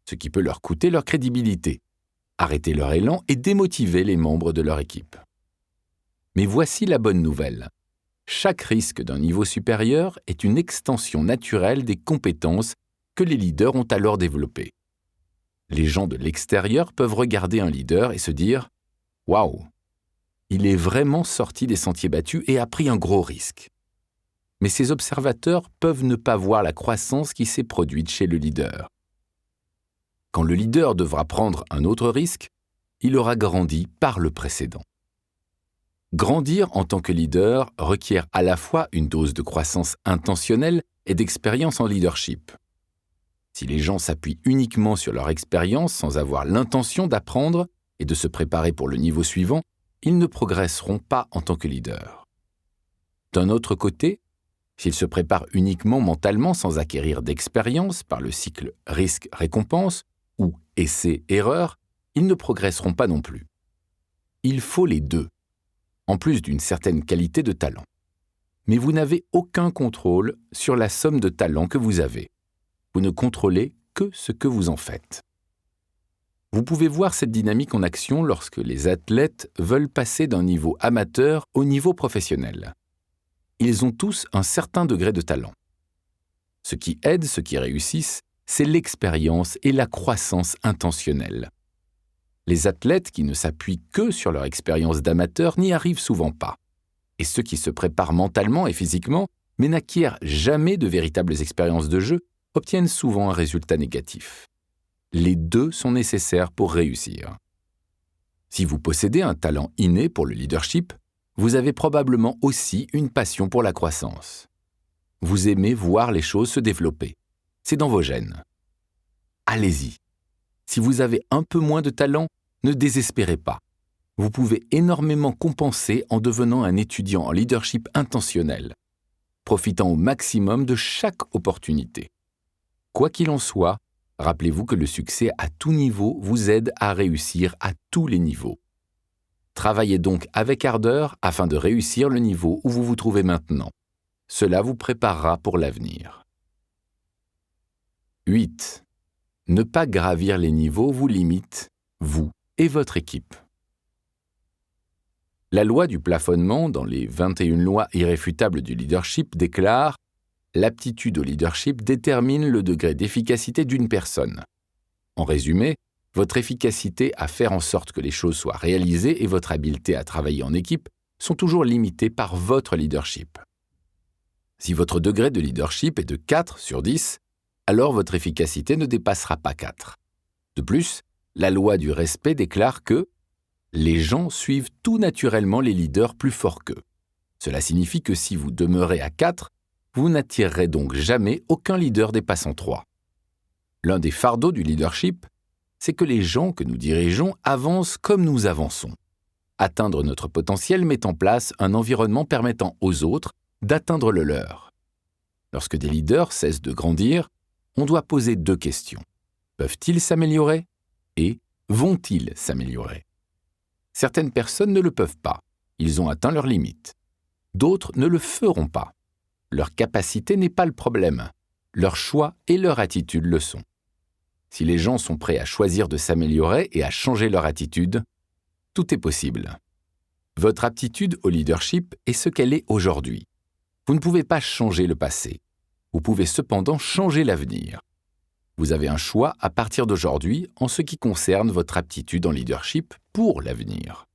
ce qui peut leur coûter leur crédibilité, arrêter leur élan et démotiver les membres de leur équipe. Mais voici la bonne nouvelle. Chaque risque d'un niveau supérieur est une extension naturelle des compétences que les leaders ont alors développées. Les gens de l'extérieur peuvent regarder un leader et se dire « Waouh, il est vraiment sorti des sentiers battus et a pris un gros risque. » Mais ces observateurs peuvent ne pas voir la croissance qui s'est produite chez le leader. Quand le leader devra prendre un autre risque, il aura grandi par le précédent. Grandir en tant que leader requiert à la fois une dose de croissance intentionnelle et d'expérience en leadership. Si les gens s'appuient uniquement sur leur expérience sans avoir l'intention d'apprendre et de se préparer pour le niveau suivant, ils ne progresseront pas en tant que leader. D'un autre côté, s'ils se préparent uniquement mentalement sans acquérir d'expérience par le cycle risque-récompense ou essai-erreur, ils ne progresseront pas non plus. Il faut les deux, en plus d'une certaine qualité de talent. Mais vous n'avez aucun contrôle sur la somme de talents que vous avez. Vous ne contrôlez que ce que vous en faites. Vous pouvez voir cette dynamique en action lorsque les athlètes veulent passer d'un niveau amateur au niveau professionnel. ils ont tous un certain degré de talent. Ce qui aide ceux qui réussissent, c'est l'expérience et la croissance intentionnelle. Les athlètes qui ne s'appuient que sur leur expérience d'amateur n'y arrivent souvent pas. Et ceux qui se préparent mentalement et physiquement, mais n'acquièrent jamais de véritables expériences de jeu, obtiennent souvent un résultat négatif. Les deux sont nécessaires pour réussir. Si vous possédez un talent inné pour le leadership, vous avez probablement aussi une passion pour la croissance. Vous aimez voir les choses se développer. C'est dans vos gènes. Allez-y. Si vous avez un peu moins de talent, ne désespérez pas. Vous pouvez énormément compenser en devenant un étudiant en leadership intentionnel, profitant au maximum de chaque opportunité. Quoi qu'il en soit, rappelez-vous que le succès à tout niveau vous aide à réussir à tous les niveaux. Travaillez donc avec ardeur afin de réussir le niveau où vous vous trouvez maintenant. Cela vous préparera pour l'avenir. 8. Ne pas gravir les niveaux vous limite, vous et votre équipe. La loi du plafonnement dans les 21 lois irréfutables du leadership déclare « L'aptitude au leadership détermine le degré d'efficacité d'une personne. » En résumé, votre efficacité à faire en sorte que les choses soient réalisées et votre habileté à travailler en équipe sont toujours limitées par votre leadership. Si votre degré de leadership est de 4 sur 10, alors votre efficacité ne dépassera pas 4. De plus, la loi du respect déclare que les gens suivent tout naturellement les leaders plus forts qu'eux. Cela signifie que si vous demeurez à 4, vous n'attirerez donc jamais aucun leader dépassant 3. L'un des fardeaux du leadership, c'est que les gens que nous dirigeons avancent comme nous avançons. Atteindre notre potentiel met en place un environnement permettant aux autres d'atteindre le leur. Lorsque des leaders cessent de grandir, on doit poser 2 questions. Peuvent-ils s'améliorer ? Et vont-ils s'améliorer ? Certaines personnes ne le peuvent pas. Ils ont atteint leurs limites. D'autres ne le feront pas. Leur capacité n'est pas le problème. Leur choix et leur attitude le sont. Si les gens sont prêts à choisir de s'améliorer et à changer leur attitude, tout est possible. Votre aptitude au leadership est ce qu'elle est aujourd'hui. Vous ne pouvez pas changer le passé. Vous pouvez cependant changer l'avenir. Vous avez un choix à partir d'aujourd'hui en ce qui concerne votre aptitude en leadership pour l'avenir.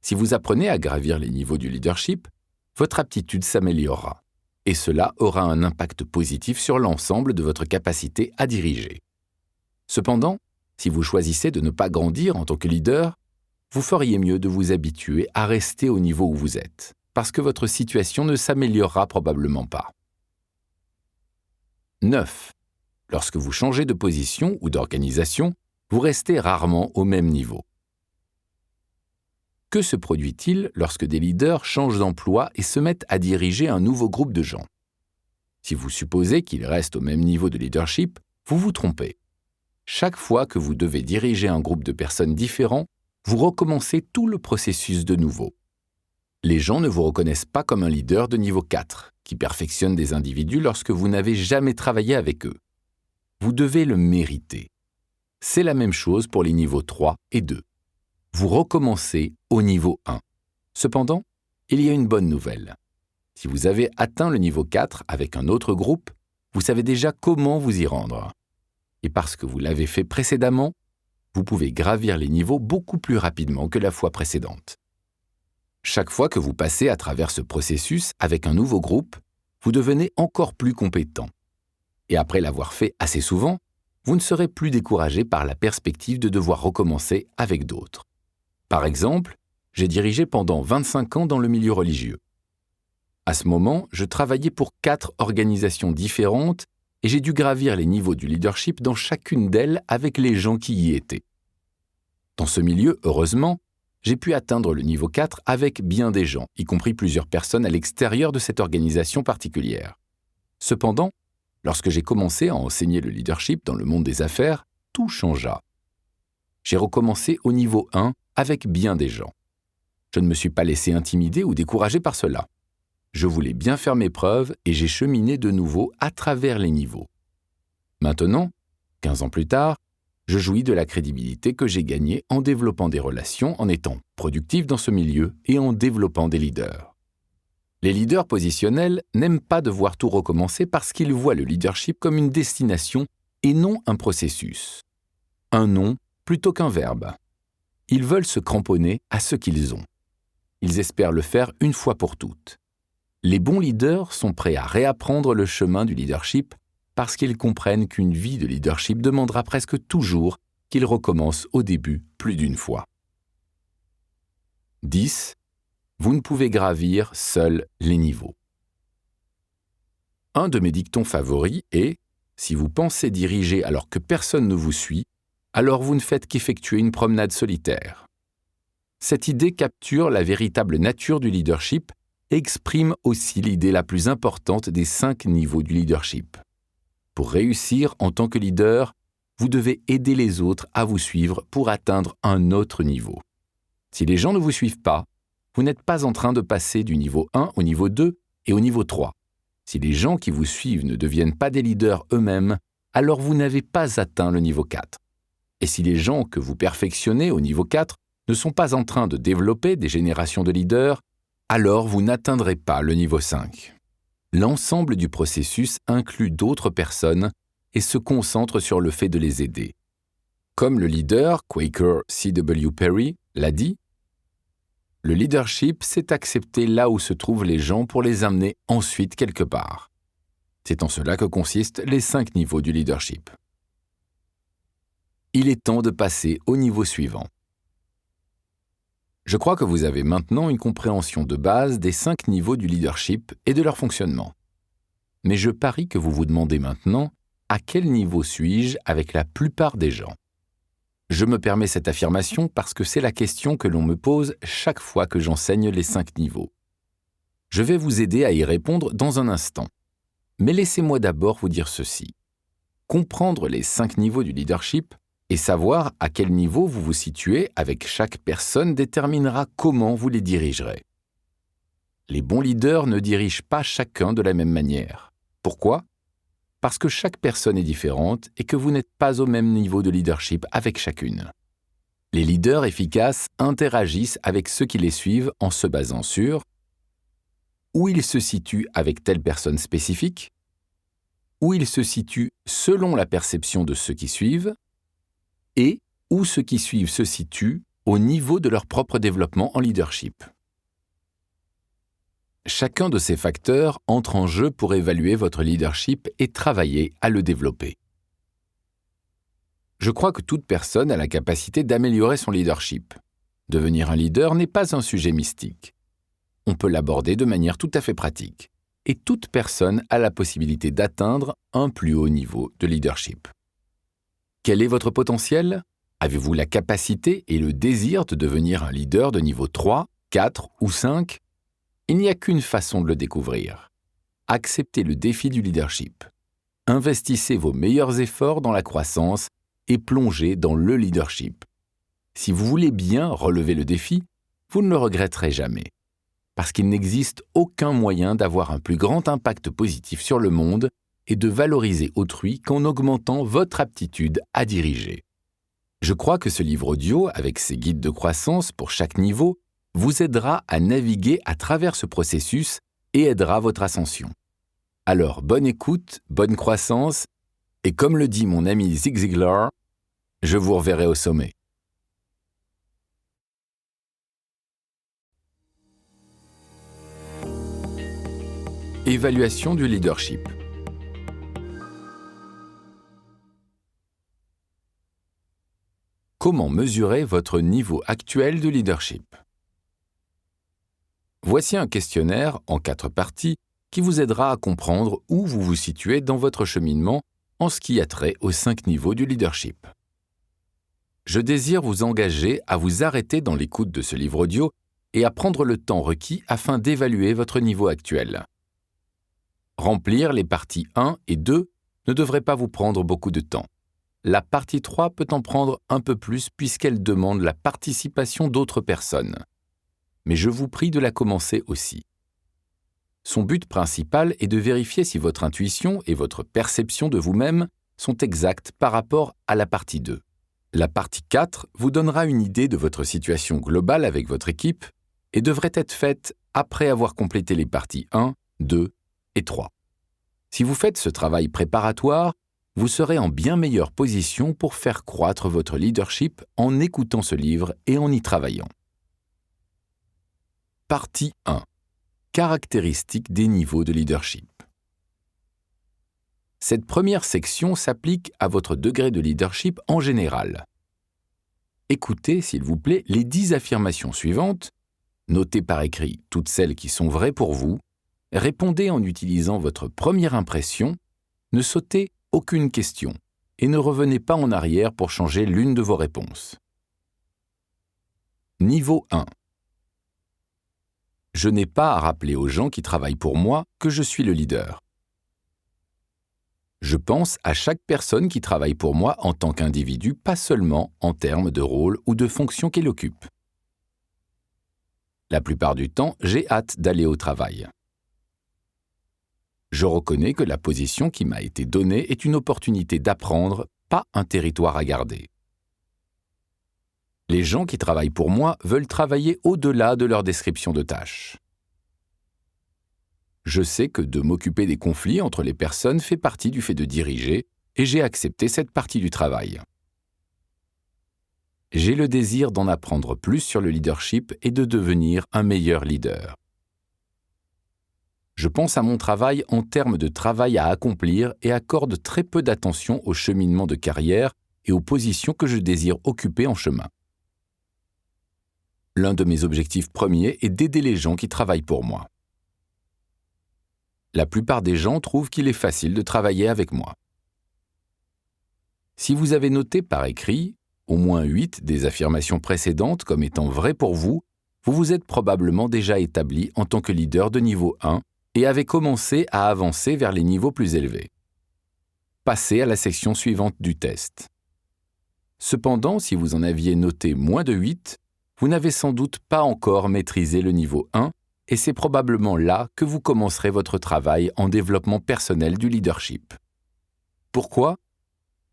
Si vous apprenez à gravir les niveaux du leadership, votre aptitude s'améliorera. Et cela aura un impact positif sur l'ensemble de votre capacité à diriger. Cependant, si vous choisissez de ne pas grandir en tant que leader, vous feriez mieux de vous habituer à rester au niveau où vous êtes, parce que votre situation ne s'améliorera probablement pas. 9. Lorsque vous changez de position ou d'organisation, vous restez rarement au même niveau. Que se produit-il lorsque des leaders changent d'emploi et se mettent à diriger un nouveau groupe de gens ? Si vous supposez qu'ils restent au même niveau de leadership, vous vous trompez. Chaque fois que vous devez diriger un groupe de personnes différents, vous recommencez tout le processus de nouveau. Les gens ne vous reconnaissent pas comme un leader de niveau 4, qui perfectionne des individus lorsque vous n'avez jamais travaillé avec eux. Vous devez le mériter. C'est la même chose pour les niveaux 3 et 2. Vous recommencez au niveau 1. Cependant, il y a une bonne nouvelle. Si vous avez atteint le niveau 4 avec un autre groupe, vous savez déjà comment vous y rendre. Et parce que vous l'avez fait précédemment, vous pouvez gravir les niveaux beaucoup plus rapidement que la fois précédente. Chaque fois que vous passez à travers ce processus avec un nouveau groupe, vous devenez encore plus compétent. Et après l'avoir fait assez souvent, vous ne serez plus découragé par la perspective de devoir recommencer avec d'autres. Par exemple, j'ai dirigé pendant 25 ans dans le milieu religieux. À ce moment, je travaillais pour 4 organisations différentes et j'ai dû gravir les niveaux du leadership dans chacune d'elles avec les gens qui y étaient. Dans ce milieu, heureusement, j'ai pu atteindre le niveau 4 avec bien des gens, y compris plusieurs personnes à l'extérieur de cette organisation particulière. Cependant, lorsque j'ai commencé à enseigner le leadership dans le monde des affaires, tout changea. J'ai recommencé au niveau 1 avec bien des gens. Je ne me suis pas laissé intimider ou décourager par cela. Je voulais bien faire mes preuves et j'ai cheminé de nouveau à travers les niveaux. Maintenant, 15 ans plus tard, je jouis de la crédibilité que j'ai gagnée en développant des relations, en étant productif dans ce milieu et en développant des leaders. Les leaders positionnels n'aiment pas devoir tout recommencer parce qu'ils voient le leadership comme une destination et non un processus. Un nom plutôt qu'un verbe. Ils veulent se cramponner à ce qu'ils ont. Ils espèrent le faire une fois pour toutes. Les bons leaders sont prêts à réapprendre le chemin du leadership parce qu'ils comprennent qu'une vie de leadership demandera presque toujours qu'ils recommencent au début plus d'une fois. 10. Vous ne pouvez gravir seuls les niveaux. Un de mes dictons favoris est « Si vous pensez diriger alors que personne ne vous suit, alors vous ne faites qu'effectuer une promenade solitaire. » Cette idée capture la véritable nature du leadership et exprime aussi l'idée la plus importante des 5 niveaux du leadership. Pour réussir en tant que leader, vous devez aider les autres à vous suivre pour atteindre un autre niveau. Si les gens ne vous suivent pas, vous n'êtes pas en train de passer du niveau 1 au niveau 2 et au niveau 3. Si les gens qui vous suivent ne deviennent pas des leaders eux-mêmes, alors vous n'avez pas atteint le niveau 4. Et si les gens que vous perfectionnez au niveau 4 ne sont pas en train de développer des générations de leaders, alors vous n'atteindrez pas le niveau 5. L'ensemble du processus inclut d'autres personnes et se concentre sur le fait de les aider. Comme le leader Quaker C.W. Perry l'a dit, le leadership, c'est accepter là où se trouvent les gens pour les amener ensuite quelque part. C'est en cela que consistent les 5 niveaux du leadership. Il est temps de passer au niveau suivant. Je crois que vous avez maintenant une compréhension de base des 5 niveaux du leadership et de leur fonctionnement. Mais je parie que vous vous demandez maintenant à quel niveau suis-je avec la plupart des gens. Je me permets cette affirmation parce que c'est la question que l'on me pose chaque fois que j'enseigne les 5 niveaux. Je vais vous aider à y répondre dans un instant. Mais laissez-moi d'abord vous dire ceci. Comprendre les 5 niveaux du leadership et savoir à quel niveau vous vous situez avec chaque personne déterminera comment vous les dirigerez. Les bons leaders ne dirigent pas chacun de la même manière. Pourquoi ? Parce que chaque personne est différente et que vous n'êtes pas au même niveau de leadership avec chacune. Les leaders efficaces interagissent avec ceux qui les suivent en se basant sur où ils se situent avec telle personne spécifique, où ils se situent selon la perception de ceux qui suivent, et où ceux qui suivent se situent au niveau de leur propre développement en leadership. Chacun de ces facteurs entre en jeu pour évaluer votre leadership et travailler à le développer. Je crois que toute personne a la capacité d'améliorer son leadership. Devenir un leader n'est pas un sujet mystique. On peut l'aborder de manière tout à fait pratique. Et toute personne a la possibilité d'atteindre un plus haut niveau de leadership. Quel est votre potentiel ? Avez-vous la capacité et le désir de devenir un leader de niveau 3, 4 ou 5 ? Il n'y a qu'une façon de le découvrir. Acceptez le défi du leadership. Investissez vos meilleurs efforts dans la croissance et plongez dans le leadership. Si vous voulez bien relever le défi, vous ne le regretterez jamais. Parce qu'il n'existe aucun moyen d'avoir un plus grand impact positif sur le monde et de valoriser autrui qu'en augmentant votre aptitude à diriger. Je crois que ce livre audio, avec ses guides de croissance pour chaque niveau, vous aidera à naviguer à travers ce processus et aidera votre ascension. Alors, bonne écoute, bonne croissance, et comme le dit mon ami Zig Ziglar, je vous reverrai au sommet. Évaluation du leadership. Comment mesurer votre niveau actuel de leadership ? Voici un questionnaire en 4 parties qui vous aidera à comprendre où vous vous situez dans votre cheminement en ce qui a trait aux 5 niveaux du leadership. Je désire vous engager à vous arrêter dans l'écoute de ce livre audio et à prendre le temps requis afin d'évaluer votre niveau actuel. Remplir les parties 1 et 2 ne devrait pas vous prendre beaucoup de temps. La partie 3 peut en prendre un peu plus puisqu'elle demande la participation d'autres personnes. Mais je vous prie de la commencer aussi. Son but principal est de vérifier si votre intuition et votre perception de vous-même sont exactes par rapport à la partie 2. La partie 4 vous donnera une idée de votre situation globale avec votre équipe et devrait être faite après avoir complété les parties 1, 2 et 3. Si vous faites ce travail préparatoire, vous serez en bien meilleure position pour faire croître votre leadership en écoutant ce livre et en y travaillant. Partie 1. Caractéristiques des niveaux de leadership. Cette première section s'applique à votre degré de leadership en général. Écoutez, s'il vous plaît, les 10 affirmations suivantes, notez par écrit toutes celles qui sont vraies pour vous, répondez en utilisant votre première impression, ne sautez aucune question et ne revenez pas en arrière pour changer l'une de vos réponses. Niveau 1. Je n'ai pas à rappeler aux gens qui travaillent pour moi que je suis le leader. Je pense à chaque personne qui travaille pour moi en tant qu'individu, pas seulement en termes de rôle ou de fonction qu'elle occupe. La plupart du temps, j'ai hâte d'aller au travail. Je reconnais que la position qui m'a été donnée est une opportunité d'apprendre, pas un territoire à garder. Les gens qui travaillent pour moi veulent travailler au-delà de leur description de tâches. Je sais que de m'occuper des conflits entre les personnes fait partie du fait de diriger et j'ai accepté cette partie du travail. J'ai le désir d'en apprendre plus sur le leadership et de devenir un meilleur leader. Je pense à mon travail en termes de travail à accomplir et accorde très peu d'attention au cheminement de carrière et aux positions que je désire occuper en chemin. L'un de mes objectifs premiers est d'aider les gens qui travaillent pour moi. La plupart des gens trouvent qu'il est facile de travailler avec moi. Si vous avez noté par écrit au moins 8 des affirmations précédentes comme étant vraies pour vous, vous vous êtes probablement déjà établi en tant que leader de niveau 1 et avez commencé à avancer vers les niveaux plus élevés. Passez à la section suivante du test. Cependant, si vous en aviez noté moins de 8, vous n'avez sans doute pas encore maîtrisé le niveau 1 et c'est probablement là que vous commencerez votre travail en développement personnel du leadership. Pourquoi ?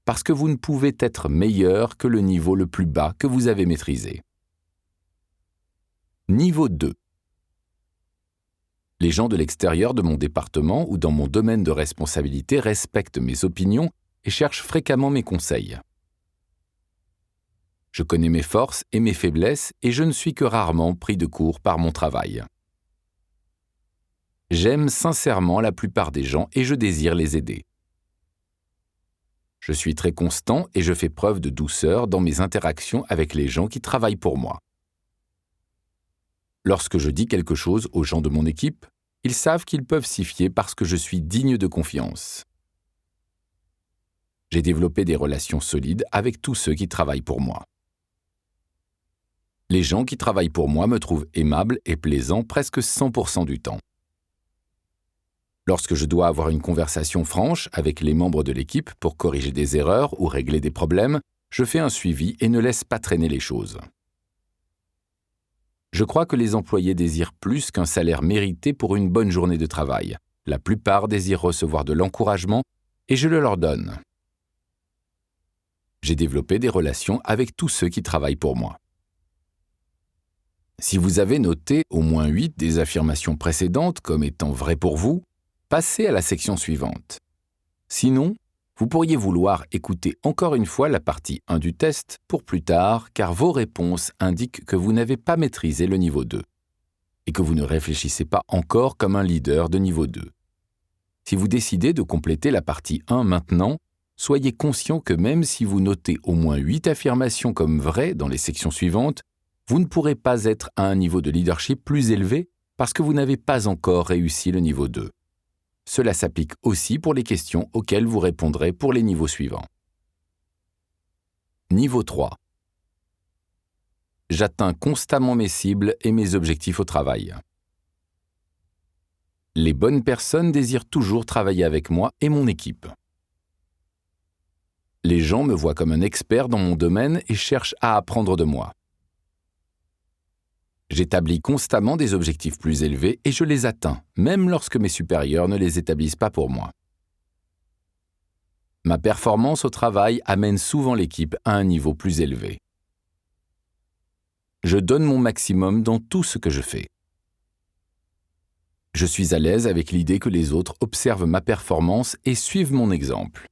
Parce que vous ne pouvez être meilleur que le niveau le plus bas que vous avez maîtrisé. Niveau 2. Les gens de l'extérieur de mon département ou dans mon domaine de responsabilité respectent mes opinions et cherchent fréquemment mes conseils. Je connais mes forces et mes faiblesses et je ne suis que rarement pris de court par mon travail. J'aime sincèrement la plupart des gens et je désire les aider. Je suis très constant et je fais preuve de douceur dans mes interactions avec les gens qui travaillent pour moi. Lorsque je dis quelque chose aux gens de mon équipe, ils savent qu'ils peuvent s'y fier parce que je suis digne de confiance. J'ai développé des relations solides avec tous ceux qui travaillent pour moi. Les gens qui travaillent pour moi me trouvent aimable et plaisant presque 100% du temps. Lorsque je dois avoir une conversation franche avec les membres de l'équipe pour corriger des erreurs ou régler des problèmes, je fais un suivi et ne laisse pas traîner les choses. Je crois que les employés désirent plus qu'un salaire mérité pour une bonne journée de travail. La plupart désirent recevoir de l'encouragement et je le leur donne. J'ai développé des relations avec tous ceux qui travaillent pour moi. Si vous avez noté au moins 8 des affirmations précédentes comme étant vraies pour vous, passez à la section suivante. Sinon, vous pourriez vouloir écouter encore une fois la partie 1 du test pour plus tard car vos réponses indiquent que vous n'avez pas maîtrisé le niveau 2 et que vous ne réfléchissez pas encore comme un leader de niveau 2. Si vous décidez de compléter la partie 1 maintenant, soyez conscient que même si vous notez au moins 8 affirmations comme vraies dans les sections suivantes, vous ne pourrez pas être à un niveau de leadership plus élevé parce que vous n'avez pas encore réussi le niveau 2. Cela s'applique aussi pour les questions auxquelles vous répondrez pour les niveaux suivants. Niveau 3. J'atteins constamment mes cibles et mes objectifs au travail. Les bonnes personnes désirent toujours travailler avec moi et mon équipe. Les gens me voient comme un expert dans mon domaine et cherchent à apprendre de moi. J'établis constamment des objectifs plus élevés et je les atteins, même lorsque mes supérieurs ne les établissent pas pour moi. Ma performance au travail amène souvent l'équipe à un niveau plus élevé. Je donne mon maximum dans tout ce que je fais. Je suis à l'aise avec l'idée que les autres observent ma performance et suivent mon exemple.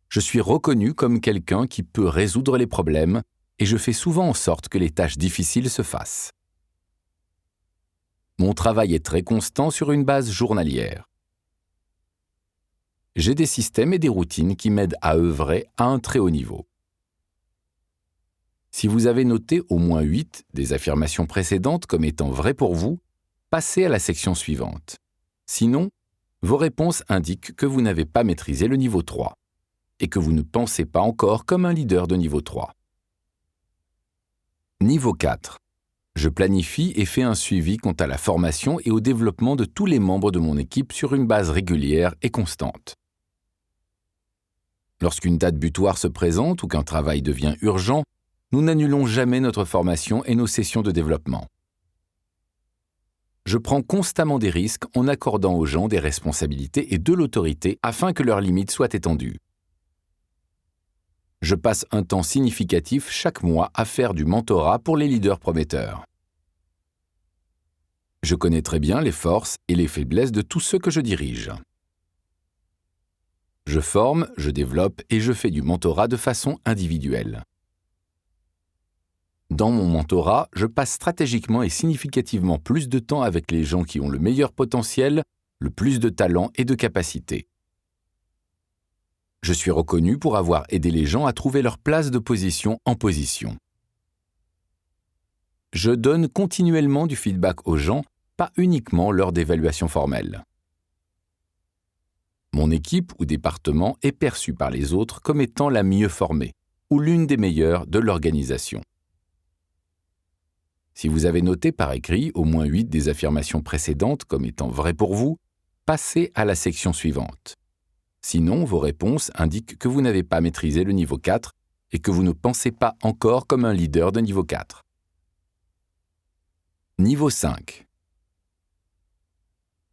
Je suis reconnu comme quelqu'un qui peut résoudre les problèmes et je fais souvent en sorte que les tâches difficiles se fassent. Mon travail est très constant sur une base journalière. J'ai des systèmes et des routines qui m'aident à œuvrer à un très haut niveau. Si vous avez noté au moins 8 des affirmations précédentes comme étant vraies pour vous, passez à la section suivante. Sinon, vos réponses indiquent que vous n'avez pas maîtrisé le niveau 3 et que vous ne pensez pas encore comme un leader de niveau 3. Niveau 4. Je planifie et fais un suivi quant à la formation et au développement de tous les membres de mon équipe sur une base régulière et constante. Lorsqu'une date butoir se présente ou qu'un travail devient urgent, nous n'annulons jamais notre formation et nos sessions de développement. Je prends constamment des risques en accordant aux gens des responsabilités et de l'autorité afin que leurs limites soient étendues. Je passe un temps significatif chaque mois à faire du mentorat pour les leaders prometteurs. Je connais très bien les forces et les faiblesses de tous ceux que je dirige. Je forme, je développe et je fais du mentorat de façon individuelle. Dans mon mentorat, je passe stratégiquement et significativement plus de temps avec les gens qui ont le meilleur potentiel, le plus de talent et de capacité. Je suis reconnu pour avoir aidé les gens à trouver leur place de position en position. Je donne continuellement du feedback aux gens, pas uniquement lors d'évaluations formelles. Mon équipe ou département est perçue par les autres comme étant la mieux formée ou l'une des meilleures de l'organisation. Si vous avez noté par écrit au moins 8 des affirmations précédentes comme étant vraies pour vous, passez à la section suivante. Sinon, vos réponses indiquent que vous n'avez pas maîtrisé le niveau 4 et que vous ne pensez pas encore comme un leader de niveau 4. Niveau 5.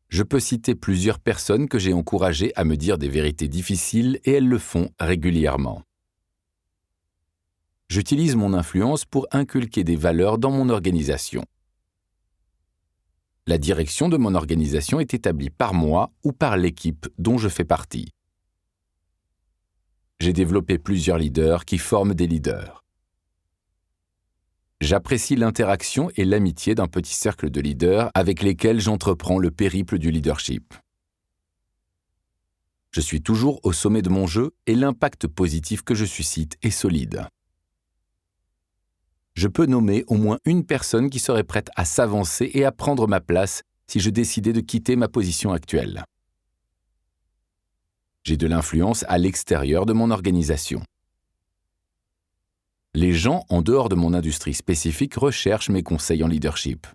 Je peux citer plusieurs personnes que j'ai encouragées à me dire des vérités difficiles et elles le font régulièrement. J'utilise mon influence pour inculquer des valeurs dans mon organisation. La direction de mon organisation est établie par moi ou par l'équipe dont je fais partie. J'ai développé plusieurs leaders qui forment des leaders. J'apprécie l'interaction et l'amitié d'un petit cercle de leaders avec lesquels j'entreprends le périple du leadership. Je suis toujours au sommet de mon jeu et l'impact positif que je suscite est solide. Je peux nommer au moins une personne qui serait prête à s'avancer et à prendre ma place si je décidais de quitter ma position actuelle. J'ai de l'influence à l'extérieur de mon organisation. Les gens en dehors de mon industrie spécifique recherchent mes conseils en leadership.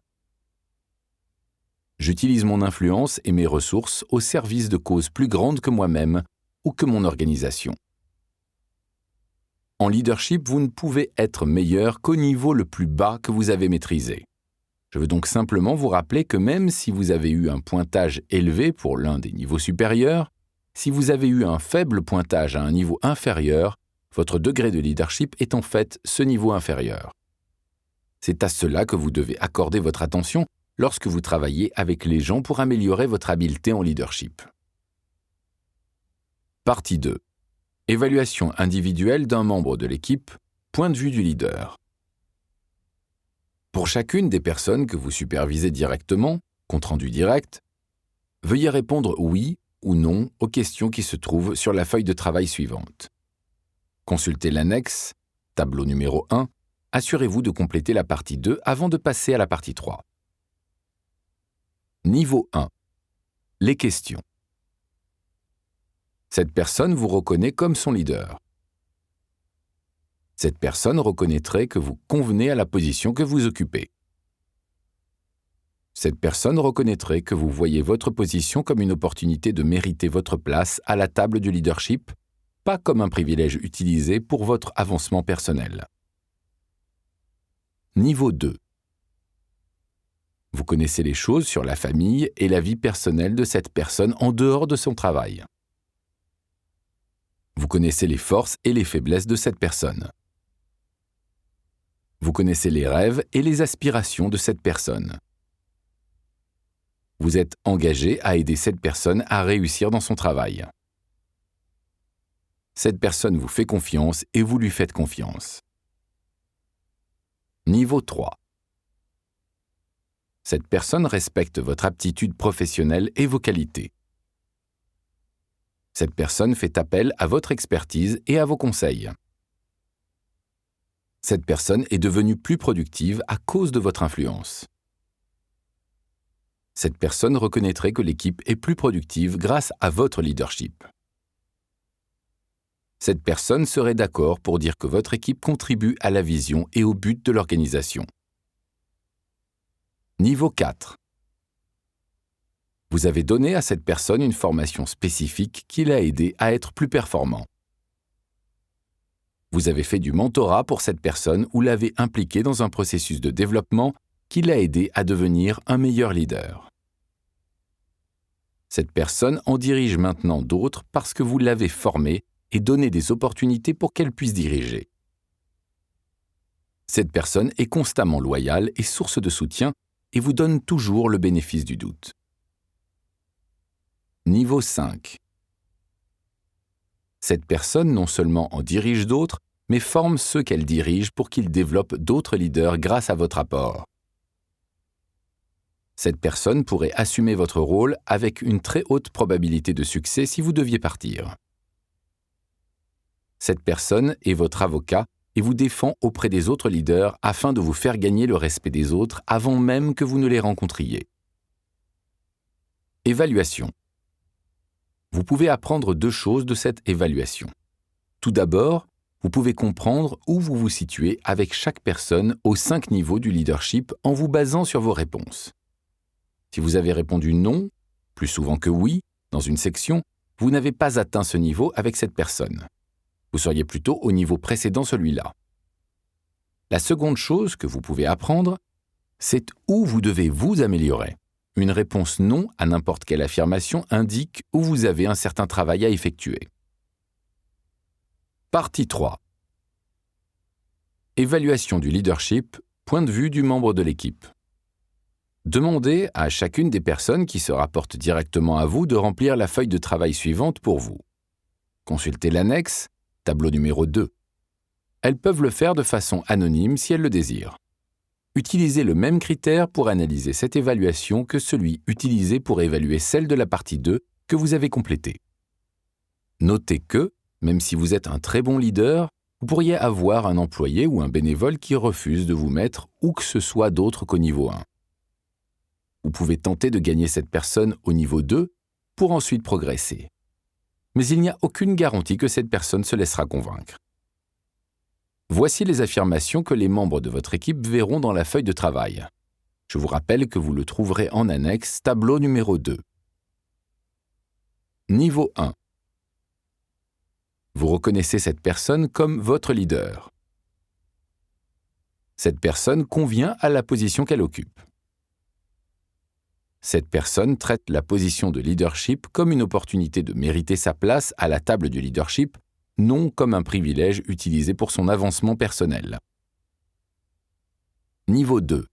J'utilise mon influence et mes ressources au service de causes plus grandes que moi-même ou que mon organisation. En leadership, vous ne pouvez être meilleur qu'au niveau le plus bas que vous avez maîtrisé. Je veux donc simplement vous rappeler que même si vous avez eu un pointage élevé pour l'un des niveaux supérieurs, si vous avez eu un faible pointage à un niveau inférieur, votre degré de leadership est en fait ce niveau inférieur. C'est à cela que vous devez accorder votre attention lorsque vous travaillez avec les gens pour améliorer votre habileté en leadership. Partie 2. Évaluation individuelle d'un membre de l'équipe, point de vue du leader. Pour chacune des personnes que vous supervisez directement, compte rendu direct, veuillez répondre oui ou non aux questions qui se trouvent sur la feuille de travail suivante. Consultez l'annexe, tableau numéro 1, assurez-vous de compléter la partie 2 avant de passer à la partie 3. Niveau 1. Les questions. Cette personne vous reconnaît comme son leader. Cette personne reconnaîtrait que vous convenez à la position que vous occupez. Cette personne reconnaîtrait que vous voyez votre position comme une opportunité de mériter votre place à la table du leadership, pas comme un privilège utilisé pour votre avancement personnel. Niveau 2. Vous connaissez les choses sur la famille et la vie personnelle de cette personne en dehors de son travail. Vous connaissez les forces et les faiblesses de cette personne. Vous connaissez les rêves et les aspirations de cette personne. Vous êtes engagé à aider cette personne à réussir dans son travail. Cette personne vous fait confiance et vous lui faites confiance. Niveau 3. Cette personne respecte votre aptitude professionnelle et vos qualités. Cette personne fait appel à votre expertise et à vos conseils. Cette personne est devenue plus productive à cause de votre influence. Cette personne reconnaîtrait que l'équipe est plus productive grâce à votre leadership. Cette personne serait d'accord pour dire que votre équipe contribue à la vision et au but de l'organisation. Niveau 4. Vous avez donné à cette personne une formation spécifique qui l'a aidé à être plus performant. Vous avez fait du mentorat pour cette personne ou l'avez impliqué dans un processus de développement qui l'a aidé à devenir un meilleur leader. Cette personne en dirige maintenant d'autres parce que vous l'avez formée et donné des opportunités pour qu'elle puisse diriger. Cette personne est constamment loyale et source de soutien et vous donne toujours le bénéfice du doute. Niveau 5. Cette personne non seulement en dirige d'autres, mais forme ceux qu'elle dirige pour qu'ils développent d'autres leaders grâce à votre apport. Cette personne pourrait assumer votre rôle avec une très haute probabilité de succès si vous deviez partir. Cette personne est votre avocat et vous défend auprès des autres leaders afin de vous faire gagner le respect des autres avant même que vous ne les rencontriez. Évaluation. Vous pouvez apprendre 2 choses de cette évaluation. Tout d'abord, vous pouvez comprendre où vous vous situez avec chaque personne aux 5 niveaux du leadership en vous basant sur vos réponses. Si vous avez répondu non, plus souvent que oui, dans une section, vous n'avez pas atteint ce niveau avec cette personne. Vous seriez plutôt au niveau précédent celui-là. La seconde chose que vous pouvez apprendre, c'est où vous devez vous améliorer. Une réponse non à n'importe quelle affirmation indique où vous avez un certain travail à effectuer. Partie 3. Évaluation du leadership, point de vue du membre de l'équipe. Demandez à chacune des personnes qui se rapportent directement à vous de remplir la feuille de travail suivante pour vous. Consultez l'annexe, tableau numéro 2. Elles peuvent le faire de façon anonyme si elles le désirent. Utilisez le même critère pour analyser cette évaluation que celui utilisé pour évaluer celle de la partie 2 que vous avez complétée. Notez que, même si vous êtes un très bon leader, vous pourriez avoir un employé ou un bénévole qui refuse de vous mettre où que ce soit d'autre qu'au niveau 1. Vous pouvez tenter de gagner cette personne au niveau 2 pour ensuite progresser. Mais il n'y a aucune garantie que cette personne se laissera convaincre. Voici les affirmations que les membres de votre équipe verront dans la feuille de travail. Je vous rappelle que vous le trouverez en annexe, tableau numéro 2. Niveau 1. Vous reconnaissez cette personne comme votre leader. Cette personne convient à la position qu'elle occupe. Cette personne traite la position de leadership comme une opportunité de mériter sa place à la table du leadership, non comme un privilège utilisé pour son avancement personnel. Niveau 2.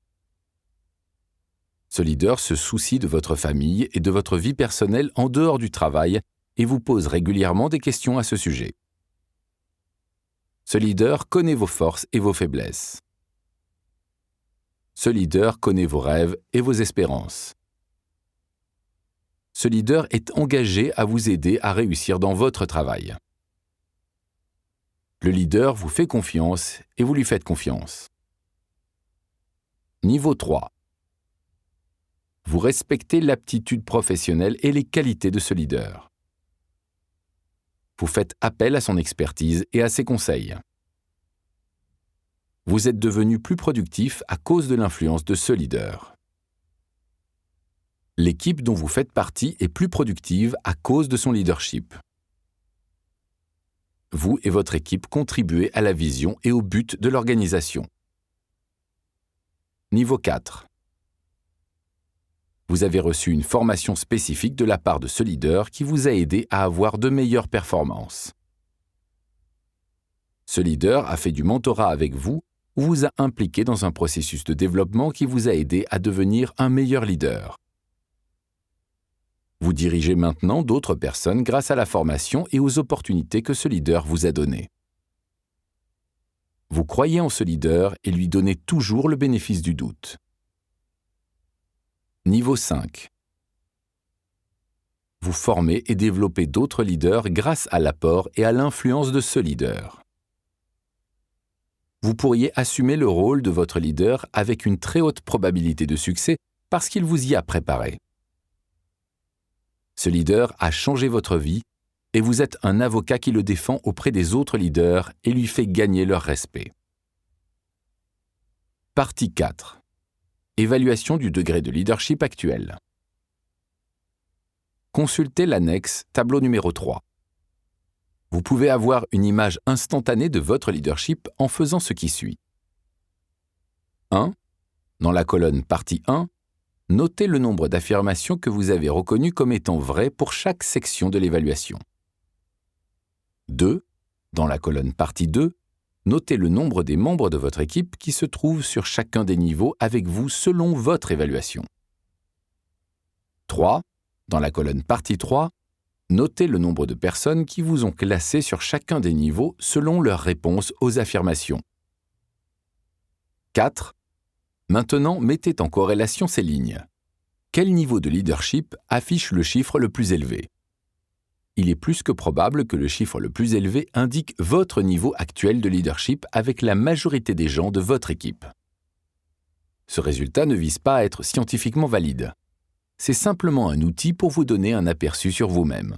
Ce leader se soucie de votre famille et de votre vie personnelle en dehors du travail et vous pose régulièrement des questions à ce sujet. Ce leader connaît vos forces et vos faiblesses. Ce leader connaît vos rêves et vos espérances. Ce leader est engagé à vous aider à réussir dans votre travail. Le leader vous fait confiance et vous lui faites confiance. Niveau 3. Vous respectez l'aptitude professionnelle et les qualités de ce leader. Vous faites appel à son expertise et à ses conseils. Vous êtes devenu plus productif à cause de l'influence de ce leader. L'équipe dont vous faites partie est plus productive à cause de son leadership. Vous et votre équipe contribuez à la vision et au but de l'organisation. Niveau 4. Vous avez reçu une formation spécifique de la part de ce leader qui vous a aidé à avoir de meilleures performances. Ce leader a fait du mentorat avec vous ou vous a impliqué dans un processus de développement qui vous a aidé à devenir un meilleur leader. Vous dirigez maintenant d'autres personnes grâce à la formation et aux opportunités que ce leader vous a données. Vous croyez en ce leader et lui donnez toujours le bénéfice du doute. Niveau 5. Vous formez et développez d'autres leaders grâce à l'apport et à l'influence de ce leader. Vous pourriez assumer le rôle de votre leader avec une très haute probabilité de succès parce qu'il vous y a préparé. Ce leader a changé votre vie et vous êtes un avocat qui le défend auprès des autres leaders et lui fait gagner leur respect. Partie 4. Évaluation du degré de leadership actuel. Consultez l'annexe tableau numéro 3. Vous pouvez avoir une image instantanée de votre leadership en faisant ce qui suit. 1. Dans la colonne partie 1, notez le nombre d'affirmations que vous avez reconnues comme étant vraies pour chaque section de l'évaluation. 2. Dans la colonne partie 2, notez le nombre des membres de votre équipe qui se trouvent sur chacun des niveaux avec vous selon votre évaluation. 3. Dans la colonne partie 3, notez le nombre de personnes qui vous ont classé sur chacun des niveaux selon leur réponse aux affirmations. 4. Maintenant, mettez en corrélation ces lignes. Quel niveau de leadership affiche le chiffre le plus élevé? Il est plus que probable que le chiffre le plus élevé indique votre niveau actuel de leadership avec la majorité des gens de votre équipe. Ce résultat ne vise pas à être scientifiquement valide. C'est simplement un outil pour vous donner un aperçu sur vous-même.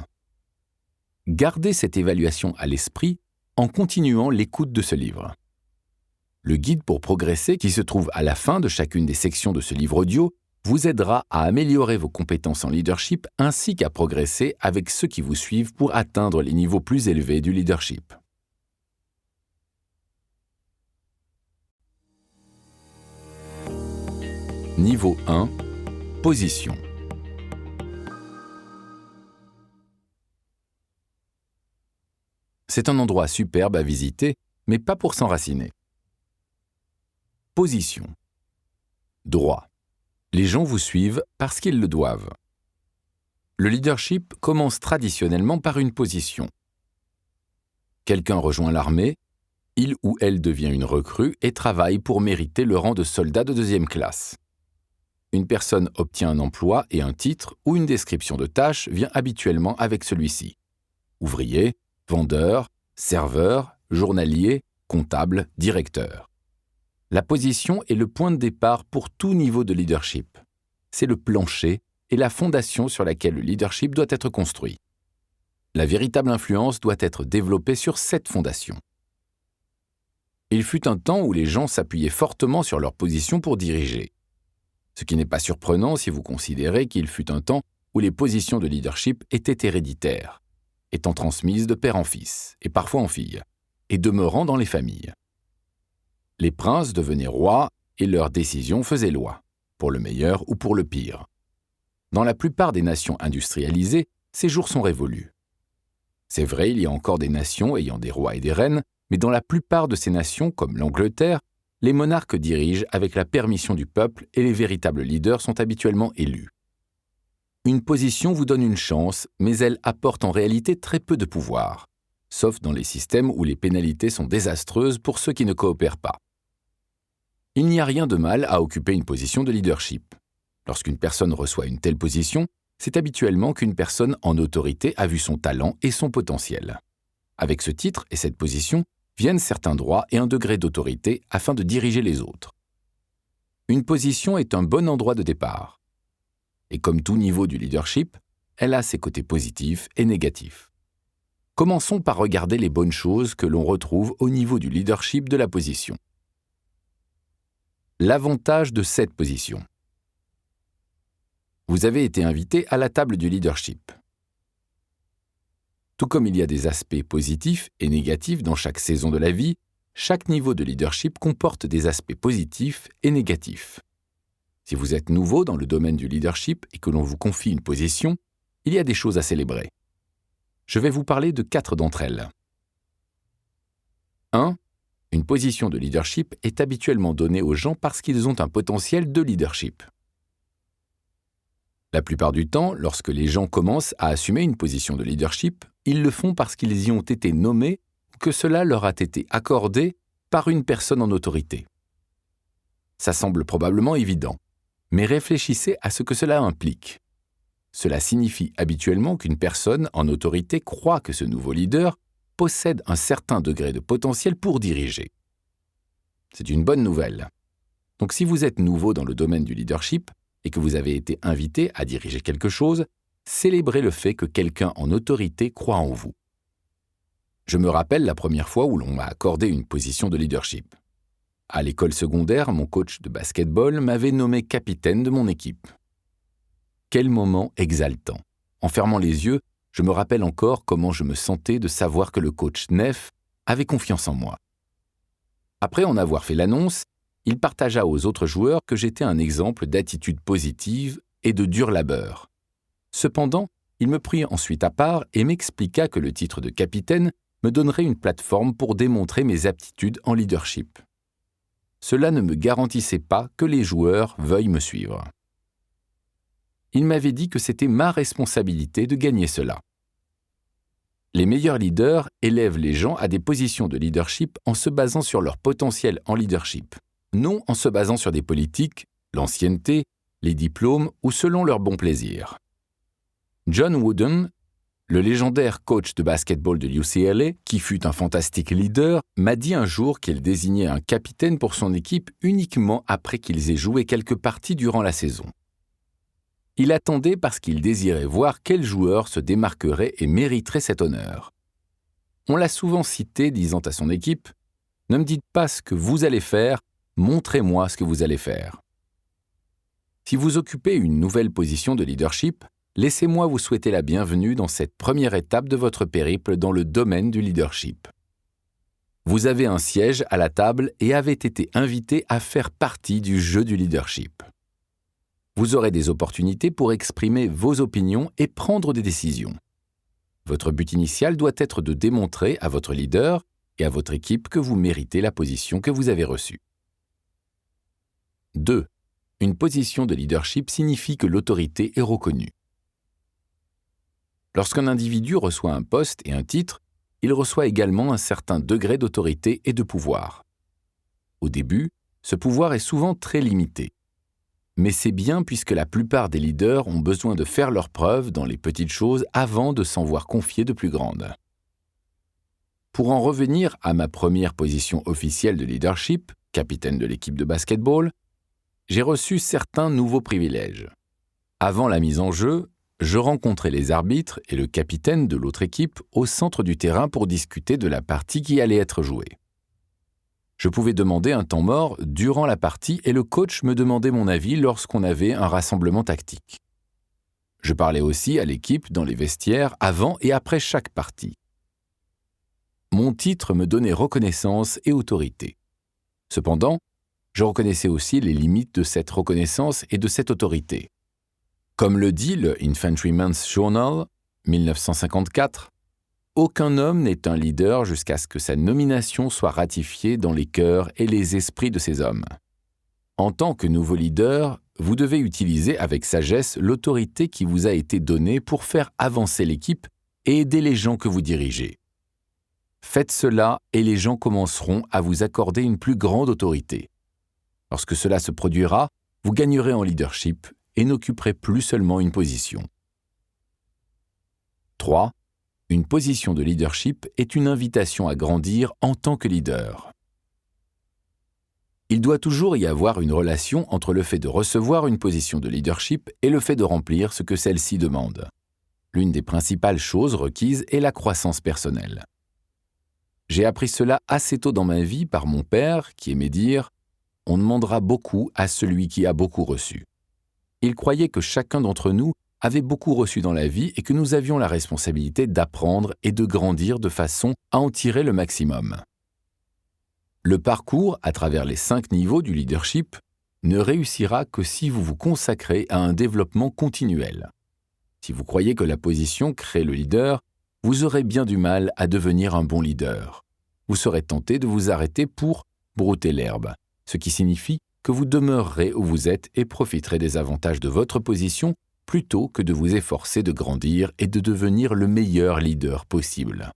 Gardez cette évaluation à l'esprit en continuant l'écoute de ce livre. Le guide pour progresser, qui se trouve à la fin de chacune des sections de ce livre audio, vous aidera à améliorer vos compétences en leadership ainsi qu'à progresser avec ceux qui vous suivent pour atteindre les niveaux plus élevés du leadership. Niveau 1. Position. C'est un endroit superbe à visiter, mais pas pour s'enraciner. Position. Droit. Les gens vous suivent parce qu'ils le doivent. Le leadership commence traditionnellement par une position. Quelqu'un rejoint l'armée, il ou elle devient une recrue et travaille pour mériter le rang de soldat de deuxième classe. Une personne obtient un emploi et un titre ou une description de tâche vient habituellement avec celui-ci. Ouvrier, vendeur, serveur, journalier, comptable, directeur. La position est le point de départ pour tout niveau de leadership. C'est le plancher et la fondation sur laquelle le leadership doit être construit. La véritable influence doit être développée sur cette fondation. Il fut un temps où les gens s'appuyaient fortement sur leur position pour diriger. Ce qui n'est pas surprenant si vous considérez qu'il fut un temps où les positions de leadership étaient héréditaires, étant transmises de père en fils, et parfois en fille, et demeurant dans les familles. Les princes devenaient rois et leurs décisions faisaient loi, pour le meilleur ou pour le pire. Dans la plupart des nations industrialisées, ces jours sont révolus. C'est vrai, il y a encore des nations ayant des rois et des reines, mais dans la plupart de ces nations, comme l'Angleterre, les monarques dirigent avec la permission du peuple et les véritables leaders sont habituellement élus. Une position vous donne une chance, mais elle apporte en réalité très peu de pouvoir, sauf dans les systèmes où les pénalités sont désastreuses pour ceux qui ne coopèrent pas. Il n'y a rien de mal à occuper une position de leadership. Lorsqu'une personne reçoit une telle position, c'est habituellement qu'une personne en autorité a vu son talent et son potentiel. Avec ce titre et cette position, viennent certains droits et un degré d'autorité afin de diriger les autres. Une position est un bon endroit de départ. Et comme tout niveau du leadership, elle a ses côtés positifs et négatifs. Commençons par regarder les bonnes choses que l'on retrouve au niveau du leadership de la position. L'avantage de cette position. Vous avez été invité à la table du leadership. Tout comme il y a des aspects positifs et négatifs dans chaque saison de la vie, chaque niveau de leadership comporte des aspects positifs et négatifs. Si vous êtes nouveau dans le domaine du leadership et que l'on vous confie une position, il y a des choses à célébrer. Je vais vous parler de 4 d'entre elles. 1. Une position de leadership est habituellement donnée aux gens parce qu'ils ont un potentiel de leadership. La plupart du temps, lorsque les gens commencent à assumer une position de leadership, ils le font parce qu'ils y ont été nommés ou que cela leur a été accordé par une personne en autorité. Ça semble probablement évident, mais réfléchissez à ce que cela implique. Cela signifie habituellement qu'une personne en autorité croit que ce nouveau leader possède un certain degré de potentiel pour diriger. C'est une bonne nouvelle. Donc si vous êtes nouveau dans le domaine du leadership et que vous avez été invité à diriger quelque chose, célébrez le fait que quelqu'un en autorité croit en vous. Je me rappelle la première fois où l'on m'a accordé une position de leadership. À l'école secondaire, mon coach de basketball m'avait nommé capitaine de mon équipe. Quel moment exaltant! En fermant les yeux, je me rappelle encore comment je me sentais de savoir que le coach Neff avait confiance en moi. Après en avoir fait l'annonce, il partagea aux autres joueurs que j'étais un exemple d'attitude positive et de dur labeur. Cependant, il me prit ensuite à part et m'expliqua que le titre de capitaine me donnerait une plateforme pour démontrer mes aptitudes en leadership. Cela ne me garantissait pas que les joueurs veuillent me suivre. Il m'avait dit que c'était ma responsabilité de gagner cela. Les meilleurs leaders élèvent les gens à des positions de leadership en se basant sur leur potentiel en leadership, non en se basant sur des politiques, l'ancienneté, les diplômes ou selon leur bon plaisir. John Wooden, le légendaire coach de basketball de UCLA, qui fut un fantastique leader, m'a dit un jour qu'il désignait un capitaine pour son équipe uniquement après qu'ils aient joué quelques parties durant la saison. Il attendait parce qu'il désirait voir quel joueur se démarquerait et mériterait cet honneur. On l'a souvent cité disant à son équipe « Ne me dites pas ce que vous allez faire, montrez-moi ce que vous allez faire ». Si vous occupez une nouvelle position de leadership, laissez-moi vous souhaiter la bienvenue dans cette première étape de votre périple dans le domaine du leadership. Vous avez un siège à la table et avez été invité à faire partie du jeu du leadership. Vous aurez des opportunités pour exprimer vos opinions et prendre des décisions. Votre but initial doit être de démontrer à votre leader et à votre équipe que vous méritez la position que vous avez reçue. 2. Une position de leadership signifie que l'autorité est reconnue. Lorsqu'un individu reçoit un poste et un titre, il reçoit également un certain degré d'autorité et de pouvoir. Au début, ce pouvoir est souvent très limité. Mais c'est bien puisque la plupart des leaders ont besoin de faire leurs preuves dans les petites choses avant de s'en voir confier de plus grandes. Pour en revenir à ma première position officielle de leadership, capitaine de l'équipe de basketball, j'ai reçu certains nouveaux privilèges. Avant la mise en jeu, je rencontrais les arbitres et le capitaine de l'autre équipe au centre du terrain pour discuter de la partie qui allait être jouée. Je pouvais demander un temps mort durant la partie et le coach me demandait mon avis lorsqu'on avait un rassemblement tactique. Je parlais aussi à l'équipe dans les vestiaires avant et après chaque partie. Mon titre me donnait reconnaissance et autorité. Cependant, je reconnaissais aussi les limites de cette reconnaissance et de cette autorité. Comme le dit le Infantryman's Journal, 1954, aucun homme n'est un leader jusqu'à ce que sa nomination soit ratifiée dans les cœurs et les esprits de ces hommes. En tant que nouveau leader, vous devez utiliser avec sagesse l'autorité qui vous a été donnée pour faire avancer l'équipe et aider les gens que vous dirigez. Faites cela et les gens commenceront à vous accorder une plus grande autorité. Lorsque cela se produira, vous gagnerez en leadership et n'occuperez plus seulement une position. 3. Une position de leadership est une invitation à grandir en tant que leader. Il doit toujours y avoir une relation entre le fait de recevoir une position de leadership et le fait de remplir ce que celle-ci demande. L'une des principales choses requises est la croissance personnelle. J'ai appris cela assez tôt dans ma vie par mon père qui aimait dire « On demandera beaucoup à celui qui a beaucoup reçu ». Il croyait que chacun d'entre nous avait beaucoup reçu dans la vie et que nous avions la responsabilité d'apprendre et de grandir de façon à en tirer le maximum. Le parcours à travers les 5 niveaux du leadership ne réussira que si vous vous consacrez à un développement continuel. Si vous croyez que la position crée le leader, vous aurez bien du mal à devenir un bon leader. Vous serez tenté de vous arrêter pour brouter l'herbe, ce qui signifie que vous demeurerez où vous êtes et profiterez des avantages de votre position plutôt que de vous efforcer de grandir et de devenir le meilleur leader possible.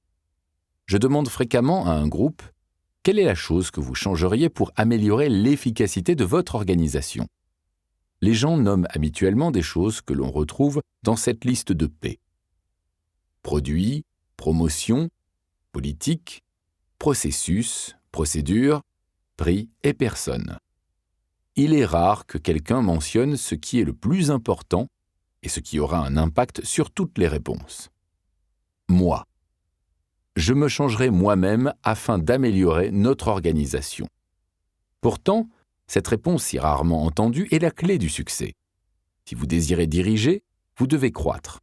Je demande fréquemment à un groupe « Quelle est la chose que vous changeriez pour améliorer l'efficacité de votre organisation ?» Les gens nomment habituellement des choses que l'on retrouve dans cette liste de P. Produits, promotion, politique, processus, procédure, prix et personne. Il est rare que quelqu'un mentionne ce qui est le plus important et ce qui aura un impact sur toutes les réponses. Moi. Je me changerai moi-même afin d'améliorer notre organisation. Pourtant, cette réponse si rarement entendue est la clé du succès. Si vous désirez diriger, vous devez croître.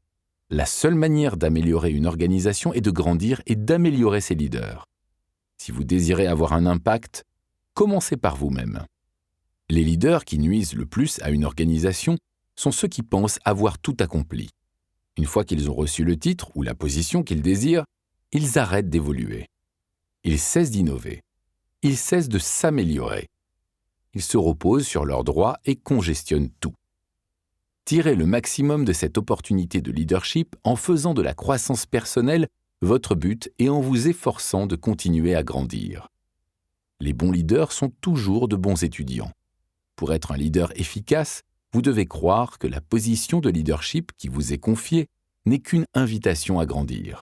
La seule manière d'améliorer une organisation et de grandir est d'améliorer ses leaders. Si vous désirez avoir un impact, commencez par vous-même. Les leaders qui nuisent le plus à une organisation sont ceux qui pensent avoir tout accompli. Une fois qu'ils ont reçu le titre ou la position qu'ils désirent, ils arrêtent d'évoluer. Ils cessent d'innover. Ils cessent de s'améliorer. Ils se reposent sur leurs droits et congestionnent tout. Tirez le maximum de cette opportunité de leadership en faisant de la croissance personnelle votre but et en vous efforçant de continuer à grandir. Les bons leaders sont toujours de bons étudiants. Pour être un leader efficace, vous devez croire que la position de leadership qui vous est confiée n'est qu'une invitation à grandir.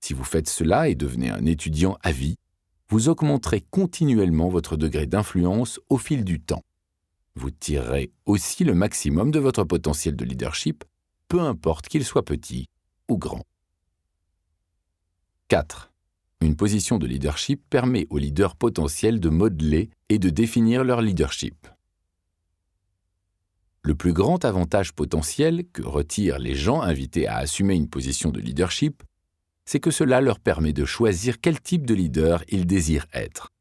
Si vous faites cela et devenez un étudiant à vie, vous augmenterez continuellement votre degré d'influence au fil du temps. Vous tirerez aussi le maximum de votre potentiel de leadership, peu importe qu'il soit petit ou grand. 4. Une position de leadership permet aux leaders potentiels de modeler et de définir leur leadership. Le plus grand avantage potentiel que retirent les gens invités à assumer une position de leadership, c'est que cela leur permet de choisir quel type de leader ils désirent être.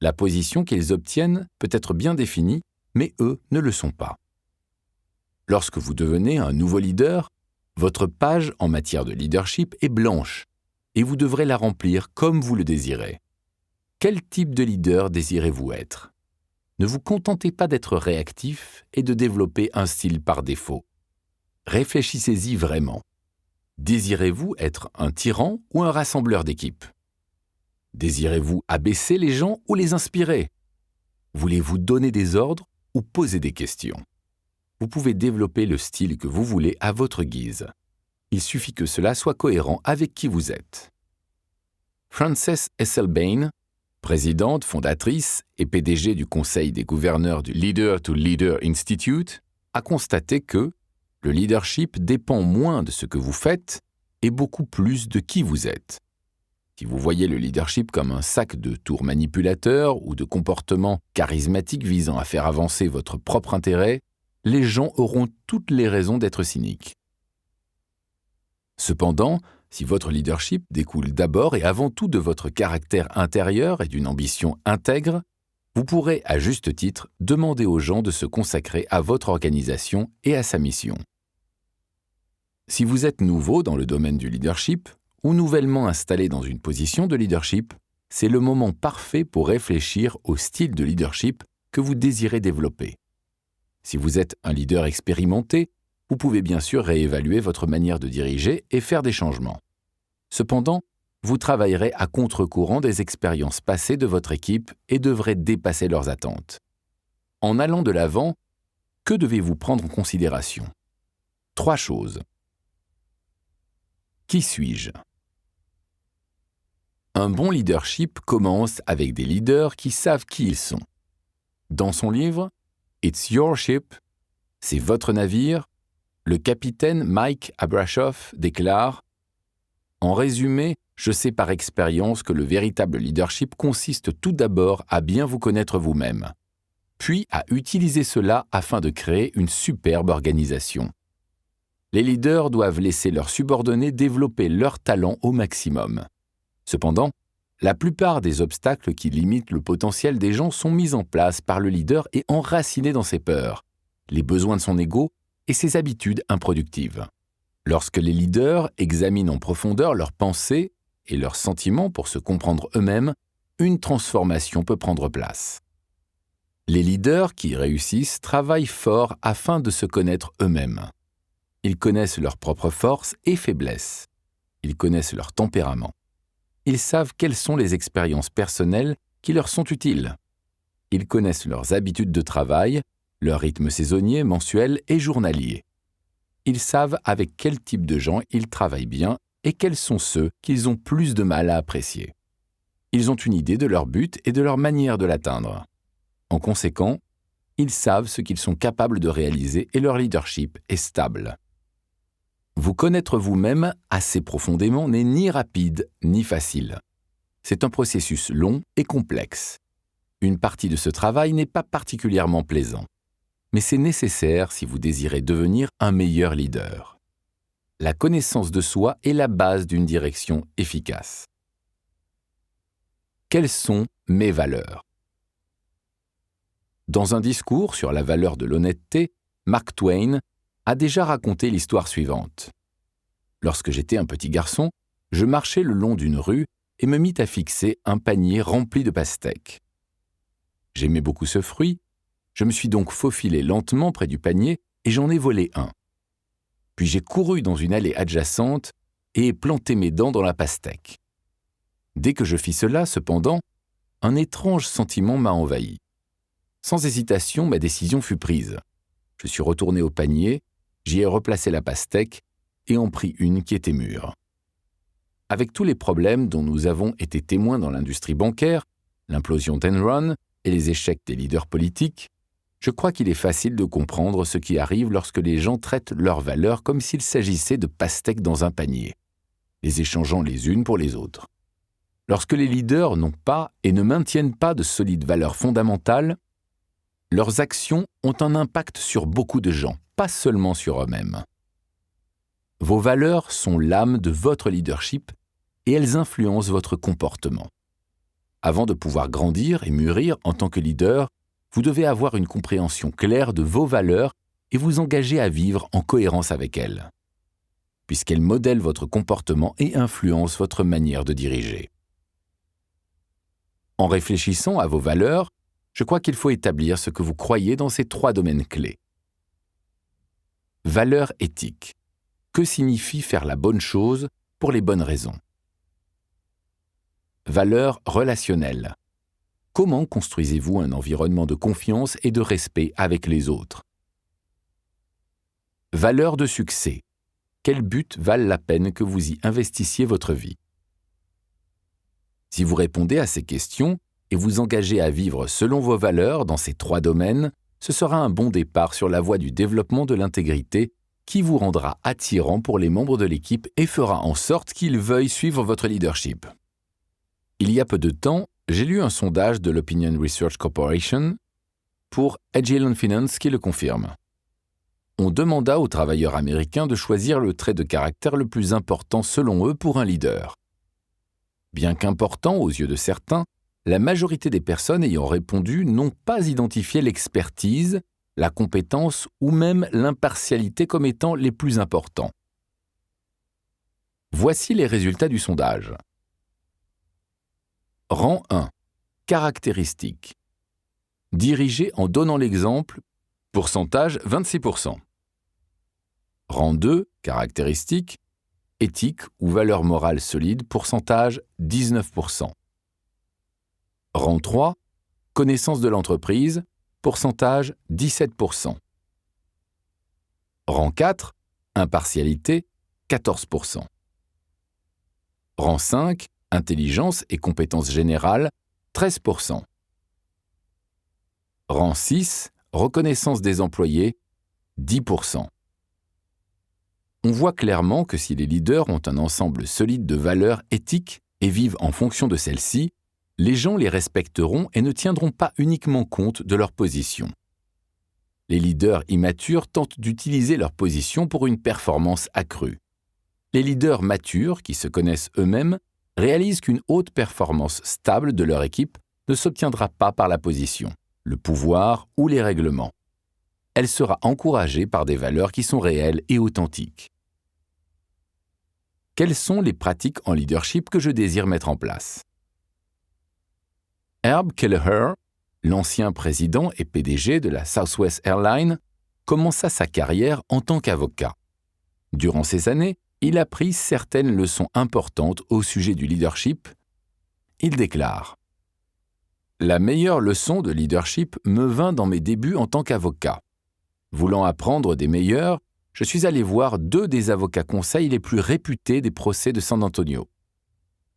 La position qu'ils obtiennent peut être bien définie, mais eux ne le sont pas. Lorsque vous devenez un nouveau leader, votre page en matière de leadership est blanche et vous devrez la remplir comme vous le désirez. Quel type de leader désirez-vous être ? Ne vous contentez pas d'être réactif et de développer un style par défaut. Réfléchissez-y vraiment. Désirez-vous être un tyran ou un rassembleur d'équipe ? Désirez-vous abaisser les gens ou les inspirer ? Voulez-vous donner des ordres ou poser des questions ? Vous pouvez développer le style que vous voulez à votre guise. Il suffit que cela soit cohérent avec qui vous êtes. Frances Hesselbein, présidente, fondatrice et PDG du Conseil des gouverneurs du Leader to Leader Institute, a constaté que le leadership dépend moins de ce que vous faites et beaucoup plus de qui vous êtes. Si vous voyez le leadership comme un sac de tours manipulateurs ou de comportements charismatiques visant à faire avancer votre propre intérêt, les gens auront toutes les raisons d'être cyniques. Cependant, si votre leadership découle d'abord et avant tout de votre caractère intérieur et d'une ambition intègre, vous pourrez, à juste titre, demander aux gens de se consacrer à votre organisation et à sa mission. Si vous êtes nouveau dans le domaine du leadership ou nouvellement installé dans une position de leadership, c'est le moment parfait pour réfléchir au style de leadership que vous désirez développer. Si vous êtes un leader expérimenté, vous pouvez bien sûr réévaluer votre manière de diriger et faire des changements. Cependant, vous travaillerez à contre-courant des expériences passées de votre équipe et devrez dépasser leurs attentes. En allant de l'avant, que devez-vous prendre en considération ? 3 choses. Qui suis-je ? Un bon leadership commence avec des leaders qui savent qui ils sont. Dans son livre « It's Your Ship », c'est votre navire, le capitaine Mike Abrashoff déclare « En résumé, je sais par expérience que le véritable leadership consiste tout d'abord à bien vous connaître vous-même, puis à utiliser cela afin de créer une superbe organisation. Les leaders doivent laisser leurs subordonnés développer leurs talents au maximum. Cependant, la plupart des obstacles qui limitent le potentiel des gens sont mis en place par le leader et enracinés dans ses peurs, les besoins de son ego et ses habitudes improductives. Lorsque les leaders examinent en profondeur leurs pensées et leurs sentiments pour se comprendre eux-mêmes, une transformation peut prendre place. Les leaders qui réussissent travaillent fort afin de se connaître eux-mêmes. Ils connaissent leurs propres forces et faiblesses. Ils connaissent leur tempérament. Ils savent quelles sont les expériences personnelles qui leur sont utiles. Ils connaissent leurs habitudes de travail, leur rythme saisonnier, mensuel et journalier. Ils savent avec quel type de gens ils travaillent bien et quels sont ceux qu'ils ont plus de mal à apprécier. Ils ont une idée de leur but et de leur manière de l'atteindre. En conséquent, ils savent ce qu'ils sont capables de réaliser et leur leadership est stable. Vous connaître vous-même assez profondément n'est ni rapide ni facile. C'est un processus long et complexe. Une partie de ce travail n'est pas particulièrement plaisant, mais c'est nécessaire si vous désirez devenir un meilleur leader. La connaissance de soi est la base d'une direction efficace. Quelles sont mes valeurs ? Dans un discours sur la valeur de l'honnêteté, Mark Twain a déjà raconté l'histoire suivante. Lorsque j'étais un petit garçon, je marchais le long d'une rue et me mis à fixer un panier rempli de pastèques. J'aimais beaucoup ce fruit, je me suis donc faufilé lentement près du panier et j'en ai volé un. Puis j'ai couru dans une allée adjacente et ai planté mes dents dans la pastèque. Dès que je fis cela, cependant, un étrange sentiment m'a envahi. Sans hésitation, ma décision fut prise. Je suis retourné au panier, j'y ai replacé la pastèque et en pris une qui était mûre. Avec tous les problèmes dont nous avons été témoins dans l'industrie bancaire, l'implosion d'Enron et les échecs des leaders politiques, je crois qu'il est facile de comprendre ce qui arrive lorsque les gens traitent leurs valeurs comme s'il s'agissait de pastèques dans un panier, les échangeant les unes pour les autres. Lorsque les leaders n'ont pas et ne maintiennent pas de solides valeurs fondamentales, leurs actions ont un impact sur beaucoup de gens, pas seulement sur eux-mêmes. Vos valeurs sont l'âme de votre leadership et elles influencent votre comportement. Avant de pouvoir grandir et mûrir en tant que leader, vous devez avoir une compréhension claire de vos valeurs et vous engager à vivre en cohérence avec elles, puisqu'elles modèlent votre comportement et influencent votre manière de diriger. En réfléchissant à vos valeurs, je crois qu'il faut établir ce que vous croyez dans ces 3 domaines clés. Valeurs éthiques. Que signifie faire la bonne chose pour les bonnes raisons ? Valeurs relationnelles. Comment construisez-vous un environnement de confiance et de respect avec les autres ? Valeurs de succès. Quels buts valent la peine que vous y investissiez votre vie ? Si vous répondez à ces questions et vous engagez à vivre selon vos valeurs dans ces 3 domaines, ce sera un bon départ sur la voie du développement de l'intégrité qui vous rendra attirant pour les membres de l'équipe et fera en sorte qu'ils veuillent suivre votre leadership. Il y a peu de temps, j'ai lu un sondage de l'Opinion Research Corporation pour Agilent Finance qui le confirme. On demanda aux travailleurs américains de choisir le trait de caractère le plus important selon eux pour un leader. Bien qu'important aux yeux de certains, la majorité des personnes ayant répondu n'ont pas identifié l'expertise, la compétence ou même l'impartialité comme étant les plus importants. Voici les résultats du sondage. Rang 1. Caractéristiques. Diriger en donnant l'exemple, pourcentage 26%. Rang 2. Caractéristiques. Éthique ou valeur morale solide, pourcentage 19%. Rang 3. Connaissance de l'entreprise, pourcentage 17%. Rang 4. Impartialité, 14%. Rang 5. Intelligence et compétences générales, 13%. Rang 6. Reconnaissance des employés, 10%. On voit clairement que si les leaders ont un ensemble solide de valeurs éthiques et vivent en fonction de celles-ci, les gens les respecteront et ne tiendront pas uniquement compte de leur position. Les leaders immatures tentent d'utiliser leur position pour une performance accrue. Les leaders matures, qui se connaissent eux-mêmes, réalisent qu'une haute performance stable de leur équipe ne s'obtiendra pas par la position, le pouvoir ou les règlements. Elle sera encouragée par des valeurs qui sont réelles et authentiques. Quelles sont les pratiques en leadership que je désire mettre en place ? Herb Kelleher, l'ancien président et PDG de la Southwest Airlines, commença sa carrière en tant qu'avocat. Durant ces années, il a pris certaines leçons importantes au sujet du leadership. Il déclare : « La meilleure leçon de leadership me vint dans mes débuts en tant qu'avocat. Voulant apprendre des meilleurs, je suis allé voir 2 des avocats conseils les plus réputés des procès de San Antonio.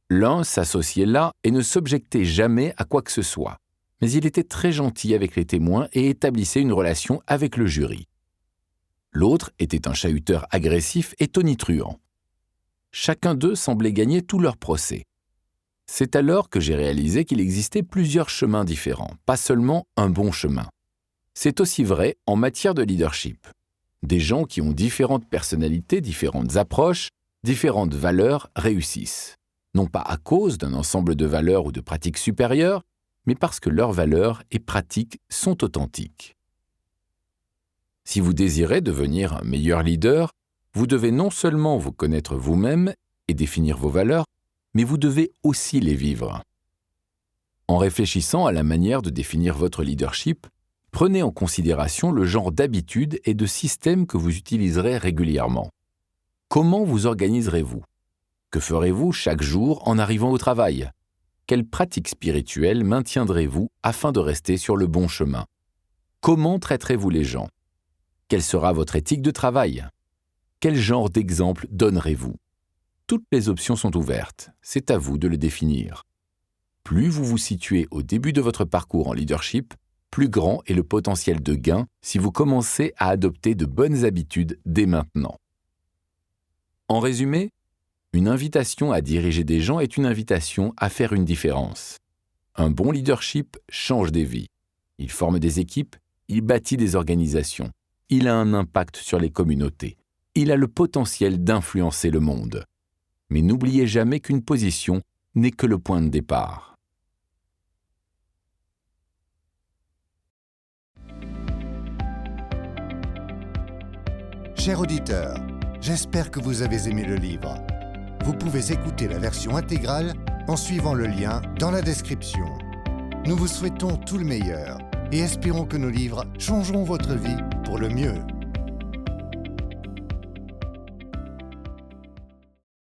L'un s'associait là et ne s'objectait jamais à quoi que ce soit, mais il était très gentil avec les témoins et établissait une relation avec le jury. L'autre était un chahuteur agressif et tonitruant. Chacun d'eux semblait gagner tous leurs procès. C'est alors que j'ai réalisé qu'il existait plusieurs chemins différents, pas seulement un bon chemin. C'est aussi vrai en matière de leadership. Des gens qui ont différentes personnalités, différentes approches, différentes valeurs réussissent. Non pas à cause d'un ensemble de valeurs ou de pratiques supérieures, mais parce que leurs valeurs et pratiques sont authentiques. Si vous désirez devenir un meilleur leader, vous devez non seulement vous connaître vous-même et définir vos valeurs, mais vous devez aussi les vivre. En réfléchissant à la manière de définir votre leadership, prenez en considération le genre d'habitudes et de systèmes que vous utiliserez régulièrement. Comment vous organiserez-vous ? Que ferez-vous chaque jour en arrivant au travail ? Quelles pratiques spirituelles maintiendrez-vous afin de rester sur le bon chemin ? Comment traiterez-vous les gens ? Quelle sera votre éthique de travail ? Quel genre d'exemple donnerez-vous ? Toutes les options sont ouvertes, c'est à vous de le définir. Plus vous vous situez au début de votre parcours en leadership, plus grand est le potentiel de gain si vous commencez à adopter de bonnes habitudes dès maintenant. En résumé, une invitation à diriger des gens est une invitation à faire une différence. Un bon leadership change des vies. Il forme des équipes, il bâtit des organisations. Il a un impact sur les communautés. Il a le potentiel d'influencer le monde. Mais n'oubliez jamais qu'une position n'est que le point de départ. Chers auditeurs, j'espère que vous avez aimé le livre. Vous pouvez écouter la version intégrale en suivant le lien dans la description. Nous vous souhaitons tout le meilleur et espérons que nos livres changeront votre vie pour le mieux.